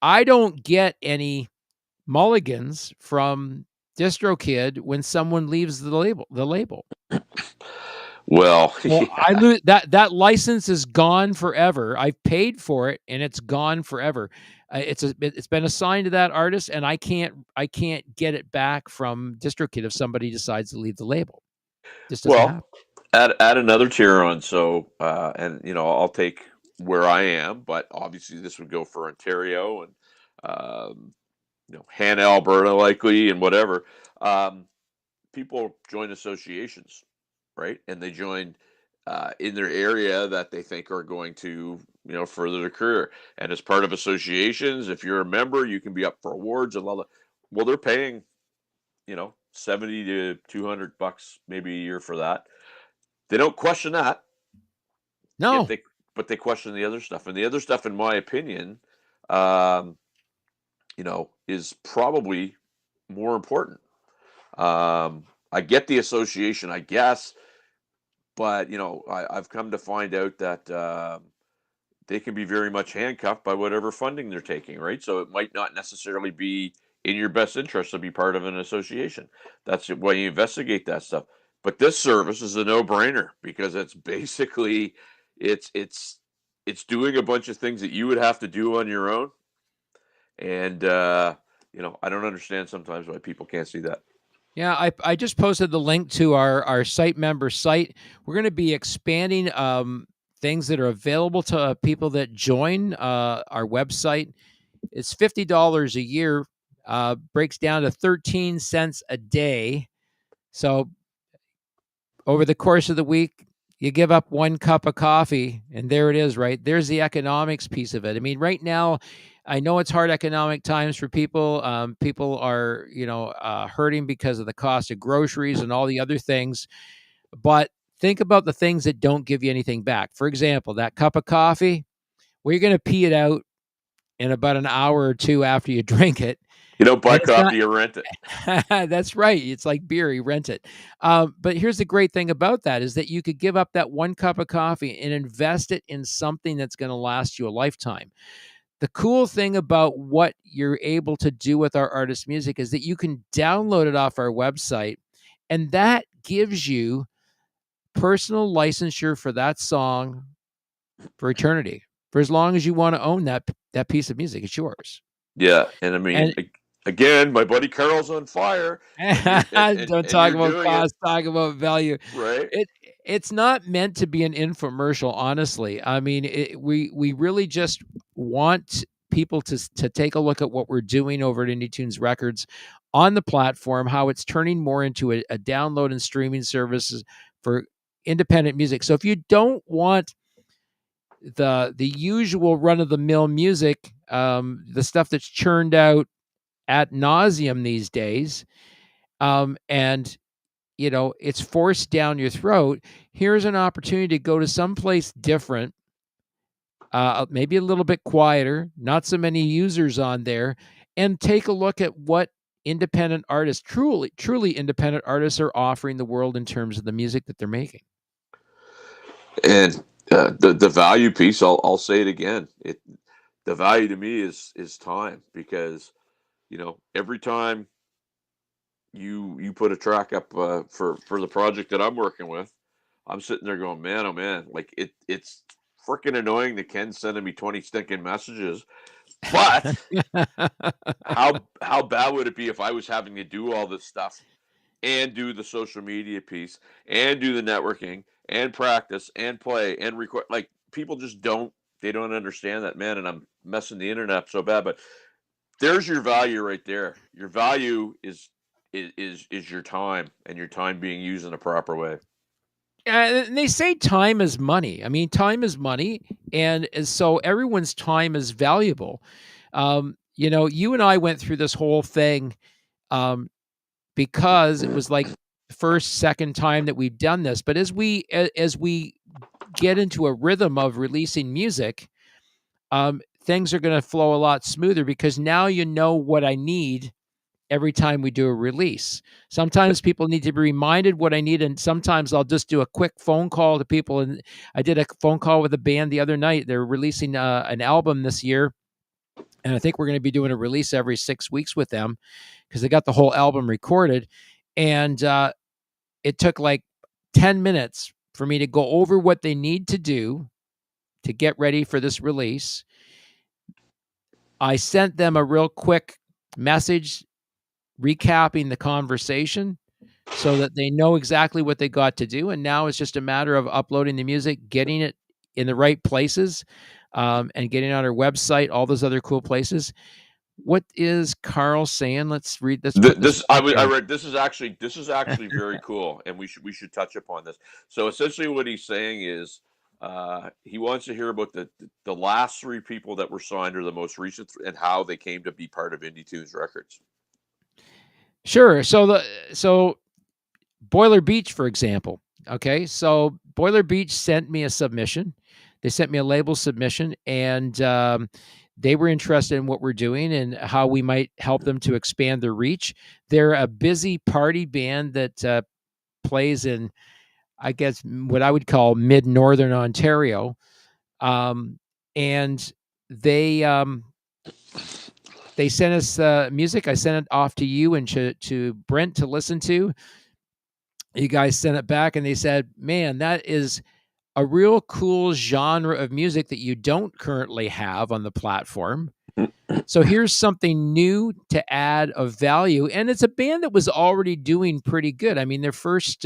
I don't get any mulligans from DistroKid when someone leaves the label. Well, Well, I yeah. lose that license is gone forever. I've paid for it and it's gone forever. It's been assigned to that artist, and I can't get it back from DistroKid if somebody decides to leave the label. This doesn't Well, happen. add another tier on. So, and I'll take where I am, but obviously this would go for Ontario and Hannah, Alberta, likely, and whatever. Um, People join associations, right? And they join in their area that they think are going to, further their career. And as part of associations, if you're a member, you can be up for awards and blah. Well, they're paying, 70 to $200 maybe a year for that. They don't question that, yet No. but they question the other stuff. And the other stuff, in my opinion, um, is probably more important. I get the association, I guess, but I've come to find out that they can be very much handcuffed by whatever funding they're taking, right? So it might not necessarily be in your best interest to be part of an association. That's why you investigate that stuff. But this service is a no-brainer because it's basically it's it's it's doing a bunch of things that you would have to do on your own, and I don't understand sometimes why people can't see that. Yeah, I just posted the link to our site member site. We're going to be expanding things that are available to people that join our website. It's $50 a year, breaks down to 13 cents a day. So over the course of the week, you give up one cup of coffee, and there it is, right? There's the economics piece of it. I mean, right now, I know it's hard economic times for people. People are, hurting because of the cost of groceries and all the other things. But think about the things that don't give you anything back. For example, that cup of coffee, well, you're going to pee it out in about an hour or two after you drink it. You don't buy And it's not. coffee, you rent it. That's right. It's like beer, you rent it. But here's the great thing about that is that you could give up that one cup of coffee and invest it in something that's going to last you a lifetime. The cool thing about what you're able to do with our artist music is that you can download it off our website, and that gives you personal licensure for that song for eternity. For as long as you want to own that piece of music, it's yours. Yeah, and I mean, And again, my buddy Carl's on fire, and you're don't and talk you're about doing it cost, talk about value. right. It it's not meant to be an infomercial, honestly. I mean, we really just want people to take a look at what we're doing over at IndieTunes Records on the platform, how it's turning more into a download and streaming services for independent music. So if you don't want the usual run of the mill music, the stuff that's churned out at nauseum these days, and it's forced down your throat. Here's an opportunity to go to someplace different, maybe a little bit quieter, not so many users on there, and take a look at what independent artists, truly independent artists, are offering the world in terms of the music that they're making. And the value piece, I'll say it again. The value to me is time, because every time you put a track up for the project that I'm working with, I'm sitting there going, man, oh man, like it's freaking annoying that Ken's sending me 20 stinking messages. But how bad would it be if I was having to do all this stuff and do the social media piece and do the networking and practice and play and record? Like, people just don't understand that, man. And I'm messing the internet up so bad, but there's your value right there. Your value is your time, and your time being used in a proper way. And they say time is money. I mean, time is money, and so everyone's time is valuable. You and I went through this whole thing um, because it was like the first, second time that we've done this. But as we get into a rhythm of releasing music, things are going to flow a lot smoother because now you know what I need every time we do a release. Sometimes people need to be reminded what I need, and sometimes I'll just do a quick phone call to people. And I did a phone call with a band the other night. They're releasing an album this year, and I think we're going to be doing a release every 6 weeks with them because they got the whole album recorded. And it took like 10 minutes for me to go over what they need to do to get ready for this release. I sent them a real quick message recapping the conversation so that they know exactly what they got to do. And now it's just a matter of uploading the music, getting it in the right places, and getting on our website, all those other cool places. What is Carl saying? Let's read. Let's put this This up I here. read. This is actually very cool, and we should touch upon this. So essentially, what he's saying is, he wants to hear about the last three people that were signed, or the most recent, and how they came to be part of Indie Tunes Records. Sure. So Boiler Beach, for example. Okay, so Boiler Beach sent me a submission. They sent me a label submission, and they were interested in what we're doing and how we might help them to expand their reach. They're a busy party band that plays in, I guess, what I would call mid northern Ontario, and they um, they sent us music. I sent it off to you and to Brent to listen to. You guys sent it back, and they said, "Man, that is a real cool genre of music that you don't currently have on the platform. So here's something new to add of value." And it's a band that was already doing pretty good. I mean, their first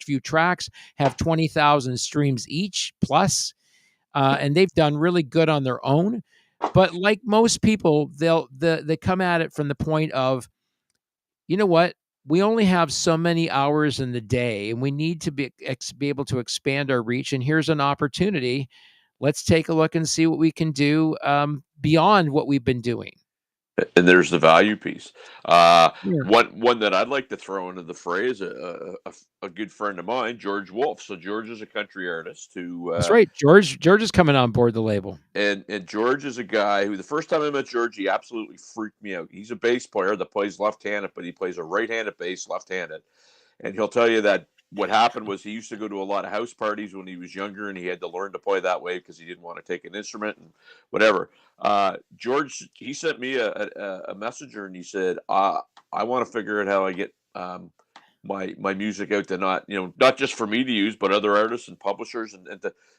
few tracks have 20,000 streams each plus, and they've done really good on their own. But like most people, they come at it from the point of, you know what? We only have so many hours in the day, and we need to be able to expand our reach. And here's an opportunity. Let's take a look and see what we can do beyond what we've been doing. And there's the value piece. Uh, Yeah, one that I'd like to throw into the fray is a good friend of mine, George Wolf. So George is a country artist who that's right. George is coming on board the label. and George is a guy who, the first time I met George, he absolutely freaked me out. He's a bass player that plays left-handed, but he plays a right-handed bass, left-handed. And he'll tell you that what happened was he used to go to a lot of house parties when he was younger, and he had to learn to play that way because he didn't want to take an instrument and whatever. George, he sent me a messenger, and he said, "I want to figure out how I get my music out to, not just for me to use, but other artists and publishers."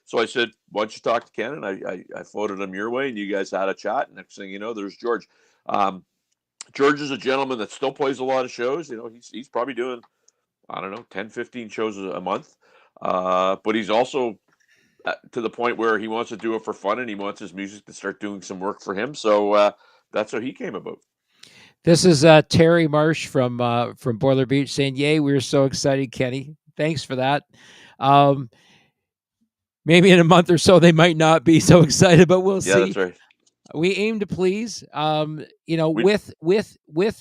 So I said, "Why don't you talk to Ken?" And I floated him your way, and you guys had a chat. And next thing you know, there's George. Um, George is a gentleman that still plays a lot of shows. He's probably doing, I don't know, 10, 15 shows a month. But he's also to the point where he wants to do it for fun, and he wants his music to start doing some work for him. So that's how he came about. This is Terry Marsh from Boiler Beach saying, "Yay, we were so excited, Kenny. Thanks for that." Um, Maybe in a month or so they might not be so excited, but we'll Yeah, that's see. right. We aim to please. We With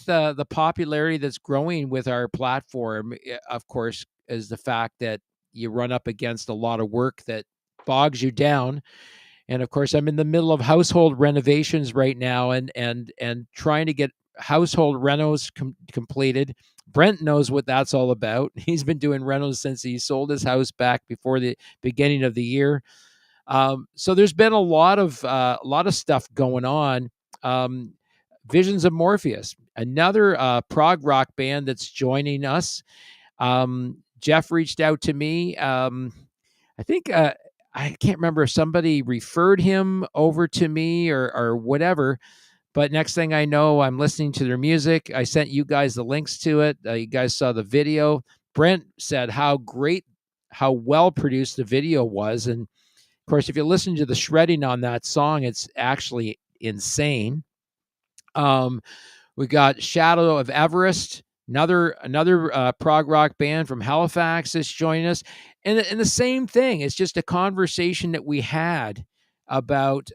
the popularity that's growing with our platform, of course, is the fact that you run up against a lot of work that bogs you down. And of course, I'm in the middle of household renovations right now, and trying to get household renos completed. Brent knows what that's all about. He's been doing renos since he sold his house back before the beginning of the year. So there's been a lot of stuff going on. Um, Visions of Morpheus, another prog rock band that's joining us. Jeff reached out to me. I think I can't remember if somebody referred him over to me or whatever. But next thing I know, I'm listening to their music. I sent you guys the links to it. You guys saw the video. Brent said how well produced the video was, and of course, if you listen to the shredding on that song, it's actually insane. Um, we got Shadow of Everest, another prog rock band from Halifax that's joining us, and the same thing. It's just a conversation that we had about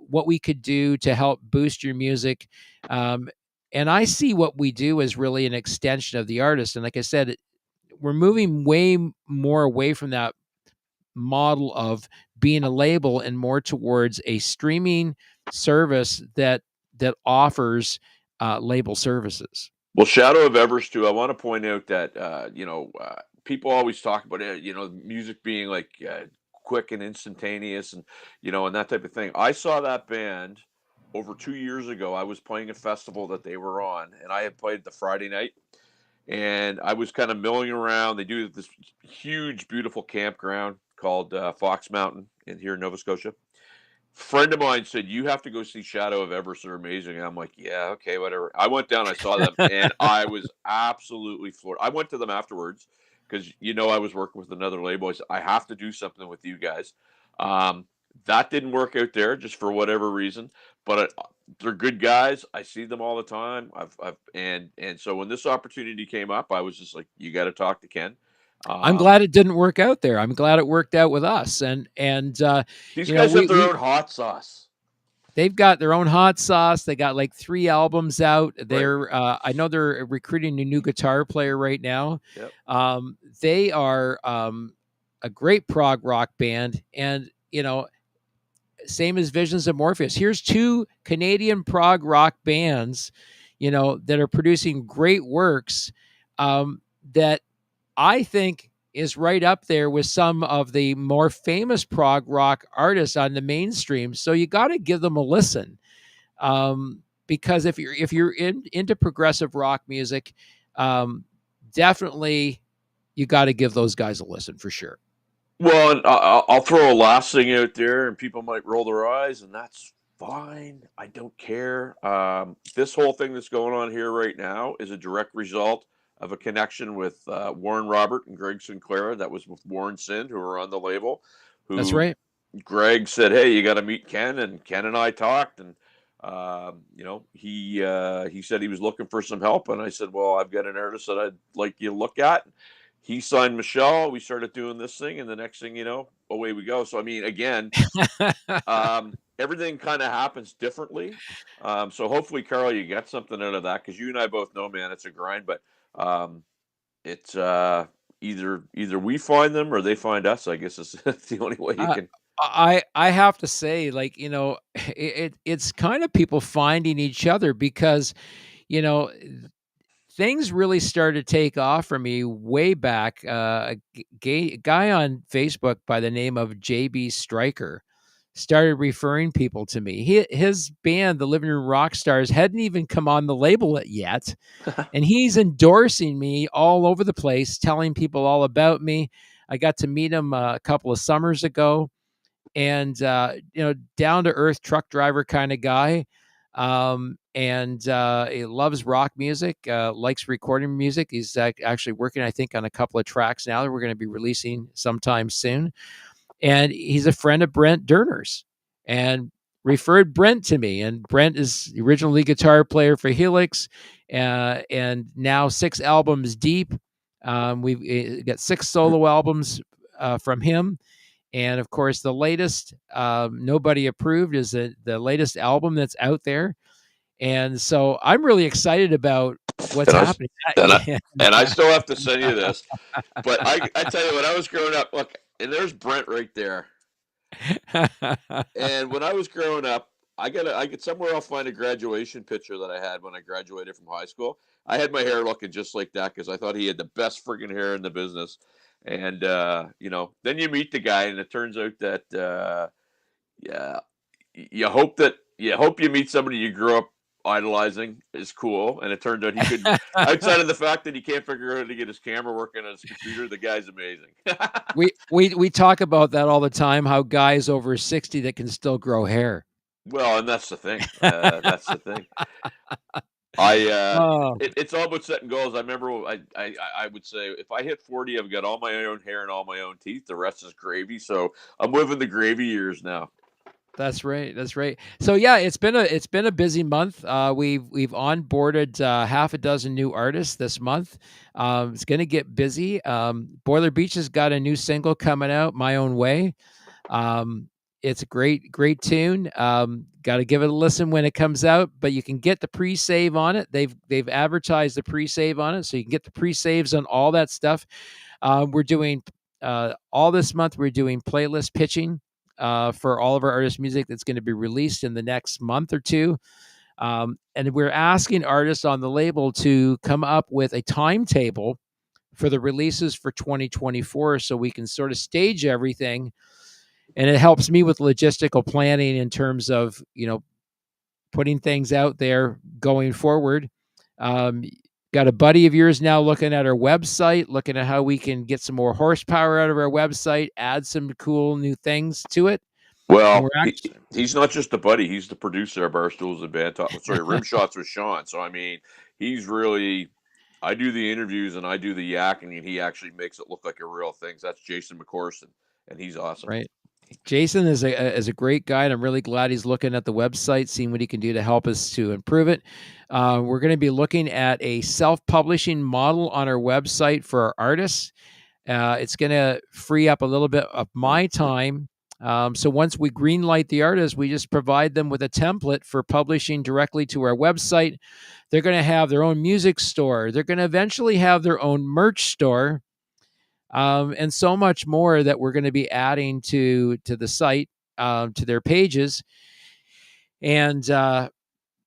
what we could do to help boost your music. Um, and I see what we do as really an extension of the artist. And like I said, we're moving way more away from that model of being a label and more towards a streaming service that offers label services. Well, Shadow of Evers too. I want to point out that people always talk about it. Music being like quick and instantaneous, and and that type of thing. I saw that band over 2 years ago. I was playing a festival that they were on, and I had played the Friday night, and I was kind of milling around. They do this huge, beautiful campground called Fox Mountain in here in Nova Scotia. Friend of mine said, "You have to go see Shadow of Evers. They're amazing." And I'm like, "Yeah, okay, whatever." I went down, I saw them, and I was absolutely floored. I went to them afterwards because I was working with another label. I said, "I have to do something with you guys." Um, that didn't work out there just for whatever reason, but they're good guys. I see them all the time. And so when this opportunity came up, I was just like, "You got to talk to Ken." I'm Um, glad it didn't work out there. I'm glad it worked out with us. And these guys have their we own hot sauce, they've got their own hot sauce. They got like 3 albums out. right? I know they're recruiting a new guitar player right now. Yep. They are a great prog rock band, and same as Visions of Morpheus. Here's 2 Canadian prog rock bands, that are producing great works, that I think is right up there with some of the more famous prog rock artists on the mainstream. So you got to give them a listen, because if you're into progressive rock music, um, definitely you got to give those guys a listen for sure. Well, and I'll throw a last thing out there, and people might roll their eyes, and that's fine. I don't care. This whole thing that's going on here right now is a direct result of a connection with Warren Robert and Greg Sinclair. That was with Warren Sind, who were on the label. That's Who right. Greg said, "Hey, you got to meet Ken," and Ken and I talked, and he said he was looking for some help, and I said, "Well, I've got an artist that I'd like you to look at." He signed Michelle. We started doing this thing, and the next thing you know, away we go. So I mean, again, everything kind of happens differently. So hopefully, Carl, you got something out of that because you and I both know, man, it's a grind. But um, it's either we find them or they find us. I guess is the only way you Uh, can. I have to say, like, it's kind of people finding each other because, you know, things really started to take off for me way back. A guy on Facebook by the name of JB Stryker started referring people to me. His band, the Living Room Rock Stars, hadn't even come on the label yet, and he's endorsing me all over the place, telling people all about me. I got to meet him a couple of summers ago, and down to earth truck driver kind of guy, and he loves rock music, likes recording music. He's actually working, I think, on a couple of tracks now that we're going to be releasing sometime soon, and he's a friend of Brent Durner's, and referred Brent to me. And Brent is the original lead guitar player for Helix, and now 6 albums deep. We've got 6 solo albums from him, and of course, the latest, Nobody Approved, is the latest album that's out there. And so I'm really excited about what's And I happening. and I and I still have to send you this. But I tell you, when I was growing up, look, and there's Brent right there. And when I was growing up, I get somewhere I'll find a graduation picture that I had when I graduated from high school. I had my hair looking just like that because I thought he had the best friggin' hair in the business. And then you meet the guy, and it turns out that yeah, you hope you meet somebody you grew up idolizing is cool. And it turned out he could, outside of the fact that he can't figure out how to get his camera working on his computer, the guy's amazing. we talk about that all the time, how guys over 60 that can still grow hair. Well, and that's the thing. That's the thing. I Oh, it's all about setting goals. I remember I would say if I hit 40, I've got all my own hair and all my own teeth. The rest is gravy. So I'm living the gravy years now. that's right. That's right. So yeah, it's been a busy month. We've onboarded half a dozen new artists this month. It's going to get busy. Boiler Beach has got a new single coming out, My Own Way. It's a great tune. Got to give it a listen when it comes out, but you can get the pre-save on it. They've advertised the pre-save on it, so you can get the pre-saves on all that stuff. We're doing all this month. We're doing playlist pitching for all of our artist music that's going to be released in the next month or two. And we're asking artists on the label to come up with a timetable for the releases for 2024 so we can sort of stage everything. And it helps me with logistical planning in terms of, putting things out there going forward. Um, got a buddy of yours now looking at our website, looking at how we can get some more horsepower out of our website, add some cool new things to it. And we're Well, actually he's not just a buddy; he's the producer of Barstools and Band Talk. Sorry, Rim Shots with Sean. So I mean, he's really. I do the interviews and I do the yakking, and he actually makes it look like a real thing. So that's Jason McCorson, and he's awesome. right. Jason is a great guy, and I'm really glad he's looking at the website, seeing what he can do to help us to improve it. We're going to be looking at a self-publishing model on our website for our artists. It's going to free up a little bit of my time. So once we greenlight the artist, we just provide them with a template for publishing directly to our website. They're going to have their own music store. They're going to eventually have their own merch store, and so much more that we're going to be adding to the site, to their pages, and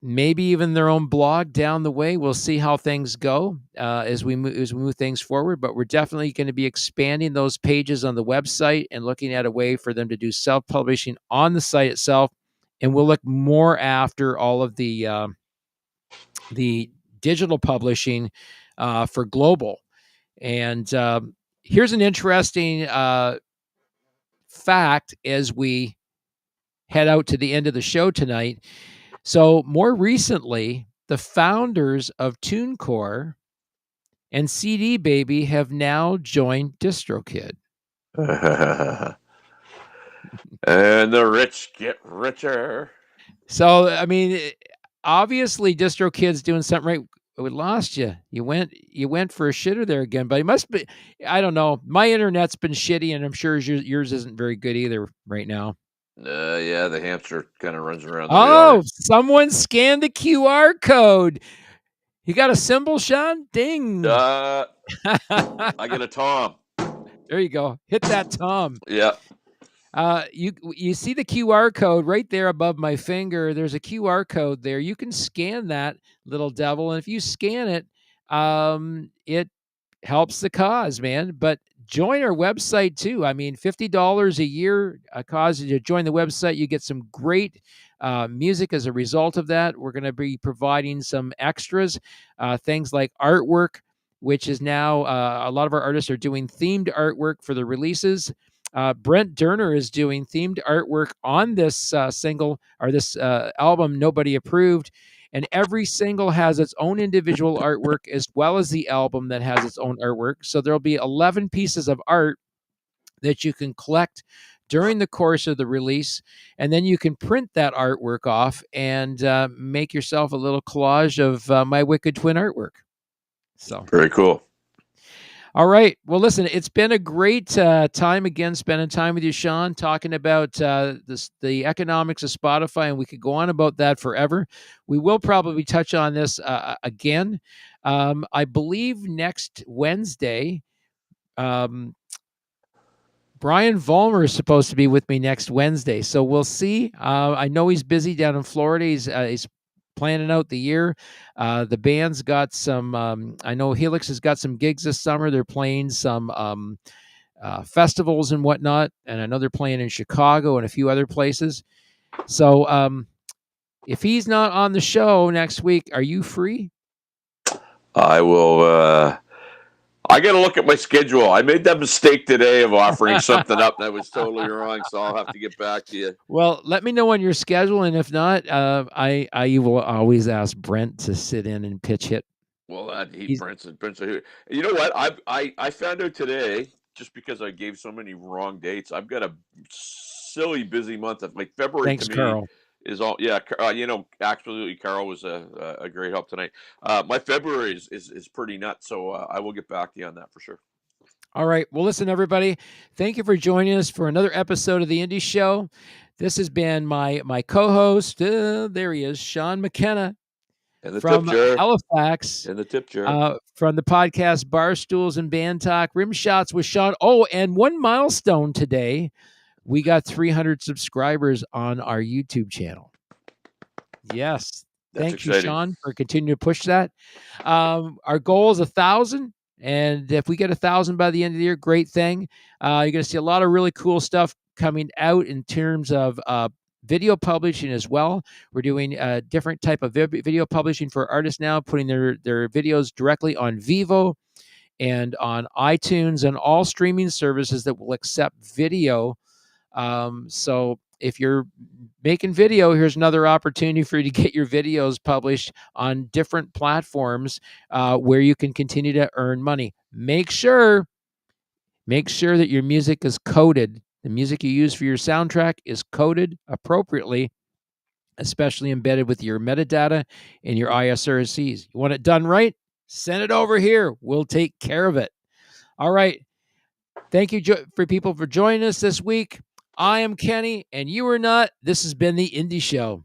maybe even their own blog down the way. We'll see how things go as we move things forward. But we're definitely going to be expanding those pages on the website and looking at a way for them to do self-publishing on the site itself. And we'll look more after all of the digital publishing for global. And here's an interesting fact as we head out to the end of the show tonight. So more recently, the founders of TuneCore and CD Baby have now joined DistroKid. And the rich get richer. So, I mean, obviously DistroKid's doing something right. We lost you. You went for a shitter there again, but it must be, I don't know. My internet's been shitty, and I'm sure yours isn't very good either right now. Yeah, the hamster kind of runs around the Oh, yard. someone scanned the QR code. You got a symbol, Sean? Ding. I get a Tom. There you go. Hit that Tom. Yeah. You see the QR code right there above my finger. There's a QR code there. You can scan that little devil, and if you scan it, it helps the cause, man. But join our website too. I mean, $50 a year cause you to join the website. You get some great music as a result of that. We're going to be providing some extras, things like artwork, which is now a lot of our artists are doing themed artwork for the releases. Brent Durner is doing themed artwork on this single or this album, Nobody Approved. And every single has its own individual artwork as well as the album that has its own artwork. So there'll be 11 pieces of art that you can collect during the course of the release. And then you can print that artwork off and make yourself a little collage of my Wicked Twin artwork. So very cool. All right. Well, listen, it's been a great time again, spending time with you, Sean, talking about the economics of Spotify, and we could go on about that forever. We will probably touch on this again. I believe next Wednesday, Brian Vollmer is supposed to be with me next Wednesday, so we'll see. I know he's busy down in Florida. He's planning out the year. The band's got some, I know Helix has got some gigs this summer. They're playing some festivals and whatnot. And I know they're playing in Chicago and a few other places. So if he's not on the show next week, are you free? I will. I got to look at my schedule. I made that mistake today of offering something up that was totally wrong, so I'll have to get back to you. Well, let me know on your schedule, and if not, I will always ask Brent to sit in and pitch hit. Well, Brent's. You know what? I found out today, just because I gave so many wrong dates. I've got a silly busy month of like February. Thanks, to me, Carl. Is all absolutely. Carl was a great help tonight. My February is pretty nuts, so I will get back to you on that for sure. All right. Well, listen, everybody. Thank you for joining us for another episode of the Indie Show. This has been my co-host. There he is, Sean McKenna from Halifax. In the tip jar. From the podcast Barstools and Band Talk, Rim Shots with Sean. Oh, and one milestone today. We got 300 subscribers on our YouTube channel. Yes. That's Thank you, exciting. Sean, for continuing to push that. Our goal is 1,000. And if we get 1,000 by the end of the year, great thing. You're going to see a lot of really cool stuff coming out in terms of video publishing as well. We're doing a different type of video publishing for artists now, putting their videos directly on Vivo and on iTunes and all streaming services that will accept video. So if you're making video, here's another opportunity for you to get your videos published on different platforms where you can continue to earn money. Make sure that your music is coded. The music you use for your soundtrack is coded appropriately, especially embedded with your metadata and your ISRCs. You want it done right? Send it over here. We'll take care of it. All right. Thank you for people for joining us this week. I am Kenny, and you are not. This has been the Indie Show.